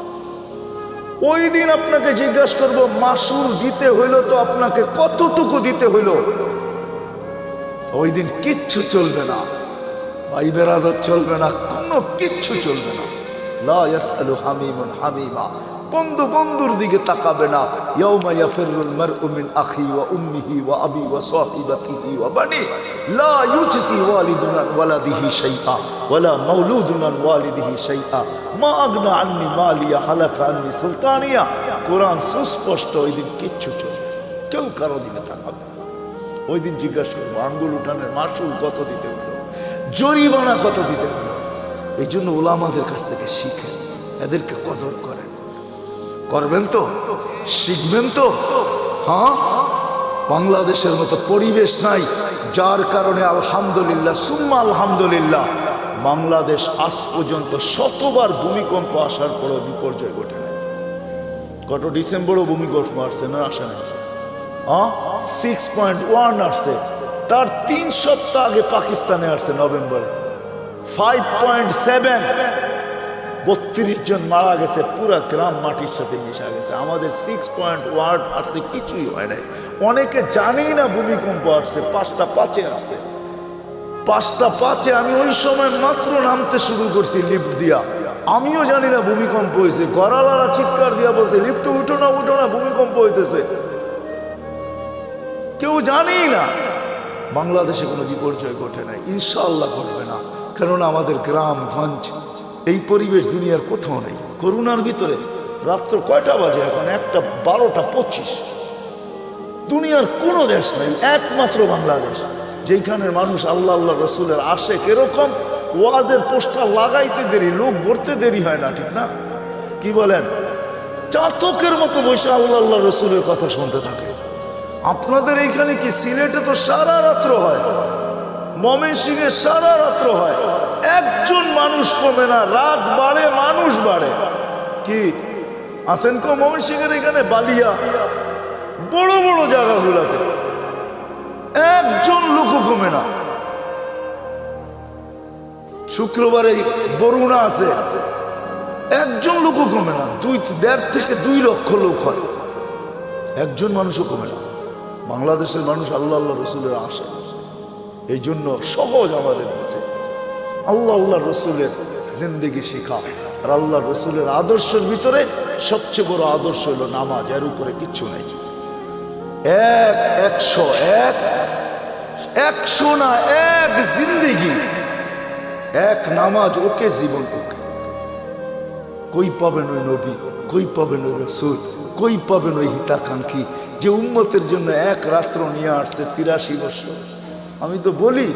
ওই দিন আপনাকে জিজ্ঞাসা করবো, মাসুল দিতে হইলো তো আপনাকে কতটুকু দিতে হইলো? ওই দিন কিচ্ছু চলবে না, ভাই বেরাদর চলবে না, কোনো কিচ্ছু চলবে না। লা ইয়াসআলু হামিমুন হামিমা, বন্ধু বন্ধুর দিকে তাকাবে না। ইয়াউমা ইয়াফিরুল মারউ মিন আখি ওয়া উম্মিহি ওয়া আবি ওয়া সাহিবাতিহি ওয়া বানি লা ইউজসি ওয়ালিদুন আন ওয়ালাদিহি শাইআ ওয়ালা মাউলুদুন আন ওয়ালিদিহি শাইআ মা আগনা আন্নি মালিয়া হালাকা আন্নি সুলতানিয়া। কোরআন সুস্পষ্ট, ওই দিন কিচ্ছু চলবে না, কেউ কারো দিকে তাকাবে না। ওই দিন জিজ্ঞাসা করবো, আঙ্গুল উঠানের মাসুল কত দিতে হলো, জরিমানা কত দিতে হলো? এই জন্য ওলামাদের কাছ থেকে শিখেন, এদেরকে কদর করেন। করবেন তো, শিখবেন তো। হ্যাঁ, বাংলাদেশের মতো পরিবেশ নাই, যার কারণে আলহামদুলিল্লাহ সুম্মা আলহামদুলিল্লাহ বাংলাদেশ আজ পর্যন্ত শতবার ভূমিকম্প আসার পরও বিপর্যয় ঘটে নাই। গত ডিসেম্বরও ভূমিকম্প আসছে না, আসে নাই? 6.1 আসছে, তার 3 সপ্তাহ আগে পাকিস্তানে আসছে নভেম্বরে 5.7, 32 জন মারা গেছে, পুরা গ্রাম মাটির সাথে মিশা গেছে। আমাদের 6.1 আসছে, কিছুই হয় নাই। অনেকে জানেই না ভূমিকম্প আসছে, 5টা 5-এ আসছে। 5টা 5-এ আমি ওই সময় মাত্র নামতে শুরু করছি লিফট দিয়া, আমিও জানি না ভূমিকম্প হয়েছে। গড়ালারা চিৎকার দিয়া বলছে, লিফটে উঠো না উঠো না, ভূমিকম্প হইতেছে। কেউ জানেই না। বাংলাদেশে কোনো বিপর্যয় ঘটে নাই, ইনশাআল্লাহ ঘটবে না, কেননা আমাদের গ্রামগঞ্জ এই পরিবেশ দুনিয়ার কোথাও নেই। করোনার ভিতরে রাত্র কয়টা বাজে এখন? 1:12:25। দুনিয়ার কোনো দেশ নেই, একমাত্র বাংলাদেশ, যেখানের মানুষ আল্লাহ আল্লাহ রসুলের আশেক। এরকম ওয়াজের পোস্টার লাগাইতে দেরি, লোক ভরতে দেরি হয় না, ঠিক না? কি বলেন? চাতকের মতো বসে আল্লাহ আল্লাহ রসুলের কথা শুনতে থাকে। আপনাদের এইখানে কি? সিলেটে তো সারা রাত্র হয়, ময়মনসিংহে সারা রাত্র হয়, একজন মানুষ কমে না, রাত বাড়ে মানুষ বাড়ে। কি আসেন কো ময়মনসিংহের এখানে বালিয়া বড় বড় জায়গাগুলোতে একজন লোকও কমে না। শুক্রবারে বরুণা আছে, একজন লোকও কমে না, 1.5 থেকে 2 লক্ষ লোক হয়, একজন মানুষও কমে না। বাংলাদেশের মানুষ আল্লাহ আল্লাহ রসুলের আসে, এই জন্য সহজ আমাদের কাছে আল্লাহ আল্লাহ রসুলের জিন্দেগি শেখা। আর আল্লাহ রসুলের আদর্শের ভিতরে সবচেয়ে বড় আদর্শ হলো নামাজ, এর উপরে কিচ্ছু নেই। 100 না, এক জিন্দেগি, এক নামাজ, ওকে জীবন ওকে। কই পাবেন ওই নবী, কই পাবেন ওই রসুল, কই পাবেন ওই হিতাকাঙ্ক্ষী যে উম্মতের জন্য এক রাত্র নিয়ে আসছে 83 বছর। আমি তো বলি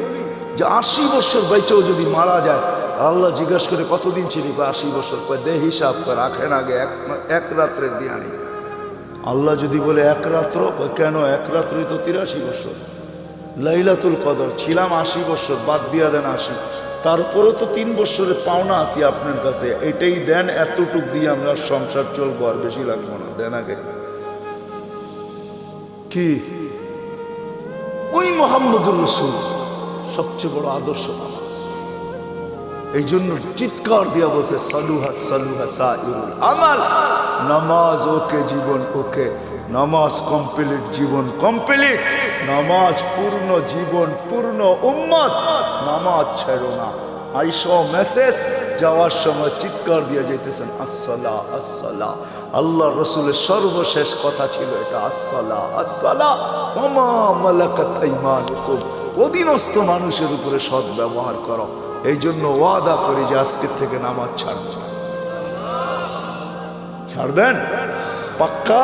যে 80 বছর বাইচেও যদি মারা যায়, আল্লাহ জিজ্ঞাসা করে কতদিন ছিলি? 80 বছর। দে হিসাব করে রাখেন আগে, এক রাত্রের দিয়ানি। আল্লাহ যদি বলে এক রাত্র, কেন? এক রাত্রই তো 83 বছর। লাইলাতুল কদর ছিলাম 80 বছর, বাদ দিয়া দেন 80, তারপরে তো 3 বছরের পাওনা আছি আপনার কাছে, এটাই দেন, এতটুক দিয়ে আমরা সংসার চলবো, আর বেশি লাগবো না, দেন আগে। কি ওই মুহাম্মদুর রাসূল সবচেয়ে বড় আদর্শ নামাজ। এই জন্য চিৎকার দিয়া বসে সালুহা সালুহা সাইরুল আমাল, নামাজ ওকে, জীবন ওকে। নামাজ কমপ্লিট, জীবন কমপ্লিট। নামাজ পূর্ণ, জীবন পূর্ণ। উম্মত নামাজ ছেড়ো না। আইসো মেসেজ, যাওয়ার সময় চিৎকার দিয়ে যেতেছেন আসসালা আসসালা। আল্লাহ রসুলের সর্বশেষ কথা ছিল এটা, আসসালা আসসালা ওয়া মা মালাকাত আইমানুকুম। অধীনস্থ মানুষের উপরে সৎ ব্যবহার করো। এই জন্য ওয়াদা করি যে আজকের থেকে নামাজ ছাড়বেন। ছাড়বেন পাক্কা?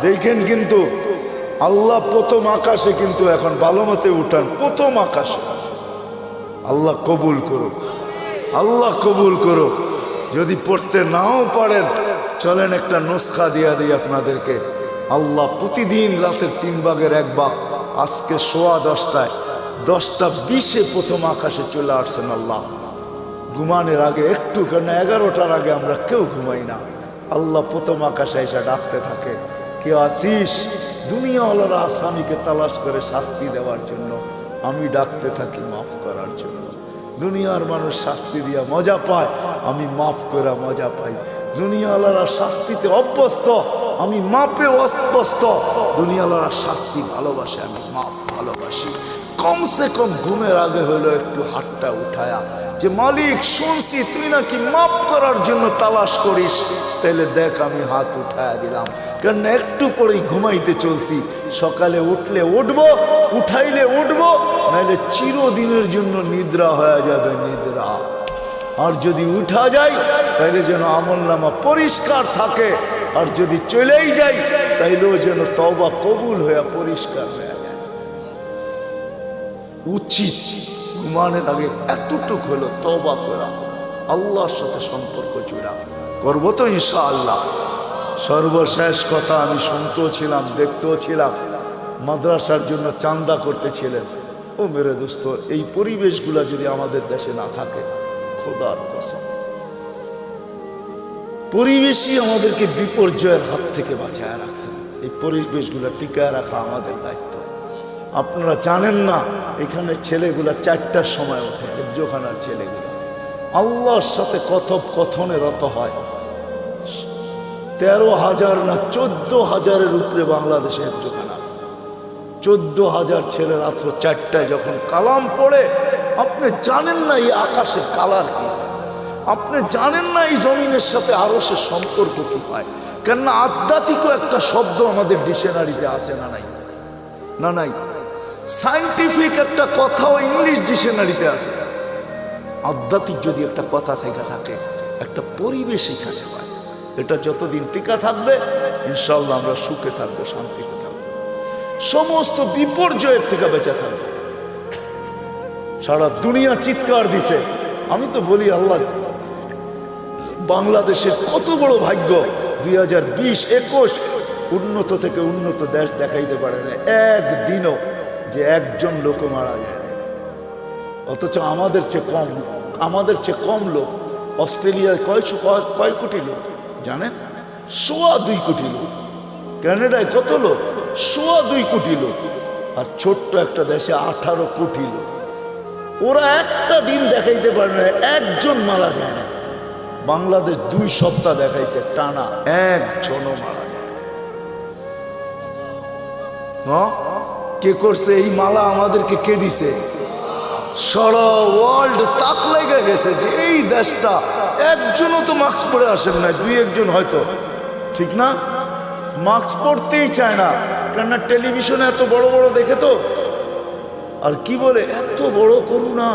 দেখেন কিন্তু আল্লাহ প্রথম আকাশে, কিন্তু এখন ভালো মতে উঠান, প্রথম আকাশে আল্লাহ কবুল করুক, আল্লাহ কবুল করুক। যদি পড়তে নাও পারেন চলেন একটা নুসখা দিয়া দিই আপনাদেরকে। আল্লাহ প্রতিদিন রাতের 3 ভাগের 1 ভাগ, আজকে 10:15 10:20 প্রথম আকাশে চলে আসছেন আল্লাহ। ঘুমানোর আগে একটু, কেন 11টার আগে আমরা কেউ ঘুমাই না। আল্লাহ প্রথম আকাশে এসে ডাকতে থাকে, কেউ আসিস? দুনিয়াওয়ালারা আসামিকে তালাশ করে শাস্তি দেওয়ার জন্য, আমি ডাকতে থাকি মাফ করার জন্য। দুনিয়ার মানুষ শাস্তি দিয়া মজা পায়, আমি মাফ করে মজা পাই। দুনিয়াওয়ালারা শাস্তিতে অভ্যস্ত, আমি মাপে অভ্যস্ত। দুনিয়াওয়ালারা শাস্তি ভালোবাসে, আমি মাপ ভালোবাসি। কমসে কম ঘুমের আগে হলো একটু হাতটা উঠায়া যে মালিক শুনছি তুই নাকি মাপ করার জন্য তালাশ করিস, তাইলে দেখ আমি হাত উঠায়া দিলাম। কারণ একটু পরেই ঘুমাইতে চলছি, সকালে উঠলে উঠবো, উঠাইলে উঠবো, নাইলে চিরদিনের জন্য নিদ্রা হয়ে যাবে নিদ্রা। আর যদি উঠা যায় তাইলে যেন আমলনামা পরিষ্কার থাকে, আর যদি চলেই যাই তাইলেও যেন তওবা কবুল হয়ে পরিষ্কার হয়ে যায়। উচিত ঘুমানোর আগে এতটুক হলো তওবা করা, আল্লাহর সাথে সম্পর্ক জোড়া। করবো তো ইনশাআল্লাহ। সর্বশেষ কথা, আমি শুনতেও ছিলাম দেখতেও ছিলাম, মাদ্রাসার জন্য চান্দা করতেছিলেন। ও মেরে দোস্ত, এই পরিবেশগুলো যদি আমাদের দেশে না থাকে, খোদার কসম, পরিবেশই আমাদেরকে বিপর্যয়ের হাত থেকে বাঁচায় রাখছে। এই পরিবেশগুলো টিকায় রাখা আমাদের দায়িত্ব। আপনারা জানেন না, এখানে ছেলেগুলা 4টার সময় ওঠে, হেফজোখানার ছেলেগুলা আল্লাহর সাথে কথোপকথনে রত হয়। 13,000 না 14,000-এর উপরে বাংলাদেশে হেফজোখানা আছে। 14,000 ছেলে রাত্র 4টায় যখন কালাম পড়ে, আপনি জানেন না এই আকাশের কালার কি, আপনি জানেন না এই জমিনের সাথে আরশের সম্পর্ক কি হয়। কেননা আধ্যাত্মিকও একটা শব্দ আমাদের ডিকশনারিতে আছে না নাই? না নাই। সায়েন্টিফিক একটা কথাও ইংলিশ ডিকশনারিতে আছে। আধ্যাত্মিক যদি একটা কথা থেকে থাকে, একটা পরিবেশ এখানে হয়, এটা যতদিন টিকা থাকবে ইনশাআল্লাহ আমরা সুখে থাকবো, শান্তিতে থাকবো, সমস্ত বিপর্যয়ের থেকে বেঁচে থাকবো। সারা দুনিয়া চিৎকার দিছে। আমি তো বলি আল্লাহ, বাংলাদেশের কত বড় ভাগ্য, 2020-21 উন্নত থেকে উন্নত দেশ দেখাইতে পারে না একদিনও যে একজন লোক মারা যায় না। অথচ আমাদের চেয়ে কম লোক। অস্ট্রেলিয়ায় কয় কোটি লোক জানেন? 2.25 কোটি লোক। কানাডায় কত লোক? 2.25 কোটি লোক। আর ছোট্ট একটা দেশে 18 কোটি লোক। ওরা একটা দিন দেখাইতে পারে না একজন মারা যায় না। বাংলাদেশ 2 সপ্তাহ দেখাইছে টানা, একজনও মারা যায় না। হ্যাঁ, কে করছে এই মালা? আমাদেরকে কে দিছে? সারা ওয়ার্ল্ড তাক লেগে গেছে যে এই দেশটা একজনও তো মাস্ক পরে আসেন না, 2-1 হয়তো, ঠিক না? মাস্ক পরতেই চায় না, কেননা টেলিভিশনে এত বড় বড় দেখে তো। আর কি বলে, এত বড় করুণা,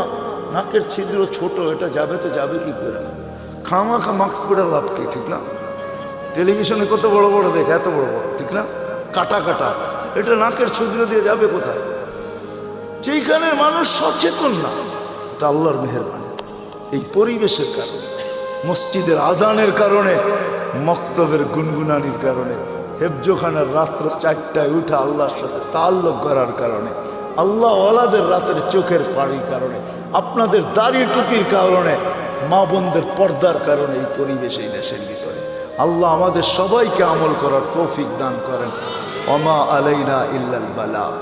নাকের ছিদ্র ছোট, এটা যাবে তো যাবে কি করে? খামাখা মাস্ক পরে লাভ কি, ঠিক না? টেলিভিশনে কত বড় বড় দেখে, এত বড় বড়, ঠিক না? কাটা কাটা, এটা নাকের ছিদ্র দিয়ে যাবে কোথায়? যেখানে মানুষ সচেতন না, এটা আল্লাহর মেহেরবানি। এই পরিবেশের কারণে, মসজিদের আজানের কারণে, মক্তবের গুনগুনানির কারণে, হেফজোখানার রাত্র 4টায় উঠে আল্লাহর সাথে তাল্লুক করার কারণে, আল্লাহ ওয়ালাদের রাতের চোখের পানির কারণে, আপনাদের দাড়ি টুপির কারণে, মা বোনদের পর্দার কারণে এই পরিবেশ এই দেশের ভিতরে। আল্লাহ আমাদের সবাইকে আমল করার তৌফিক দান করেন। ওমা আলাইনা ইল্লাল বালাগ।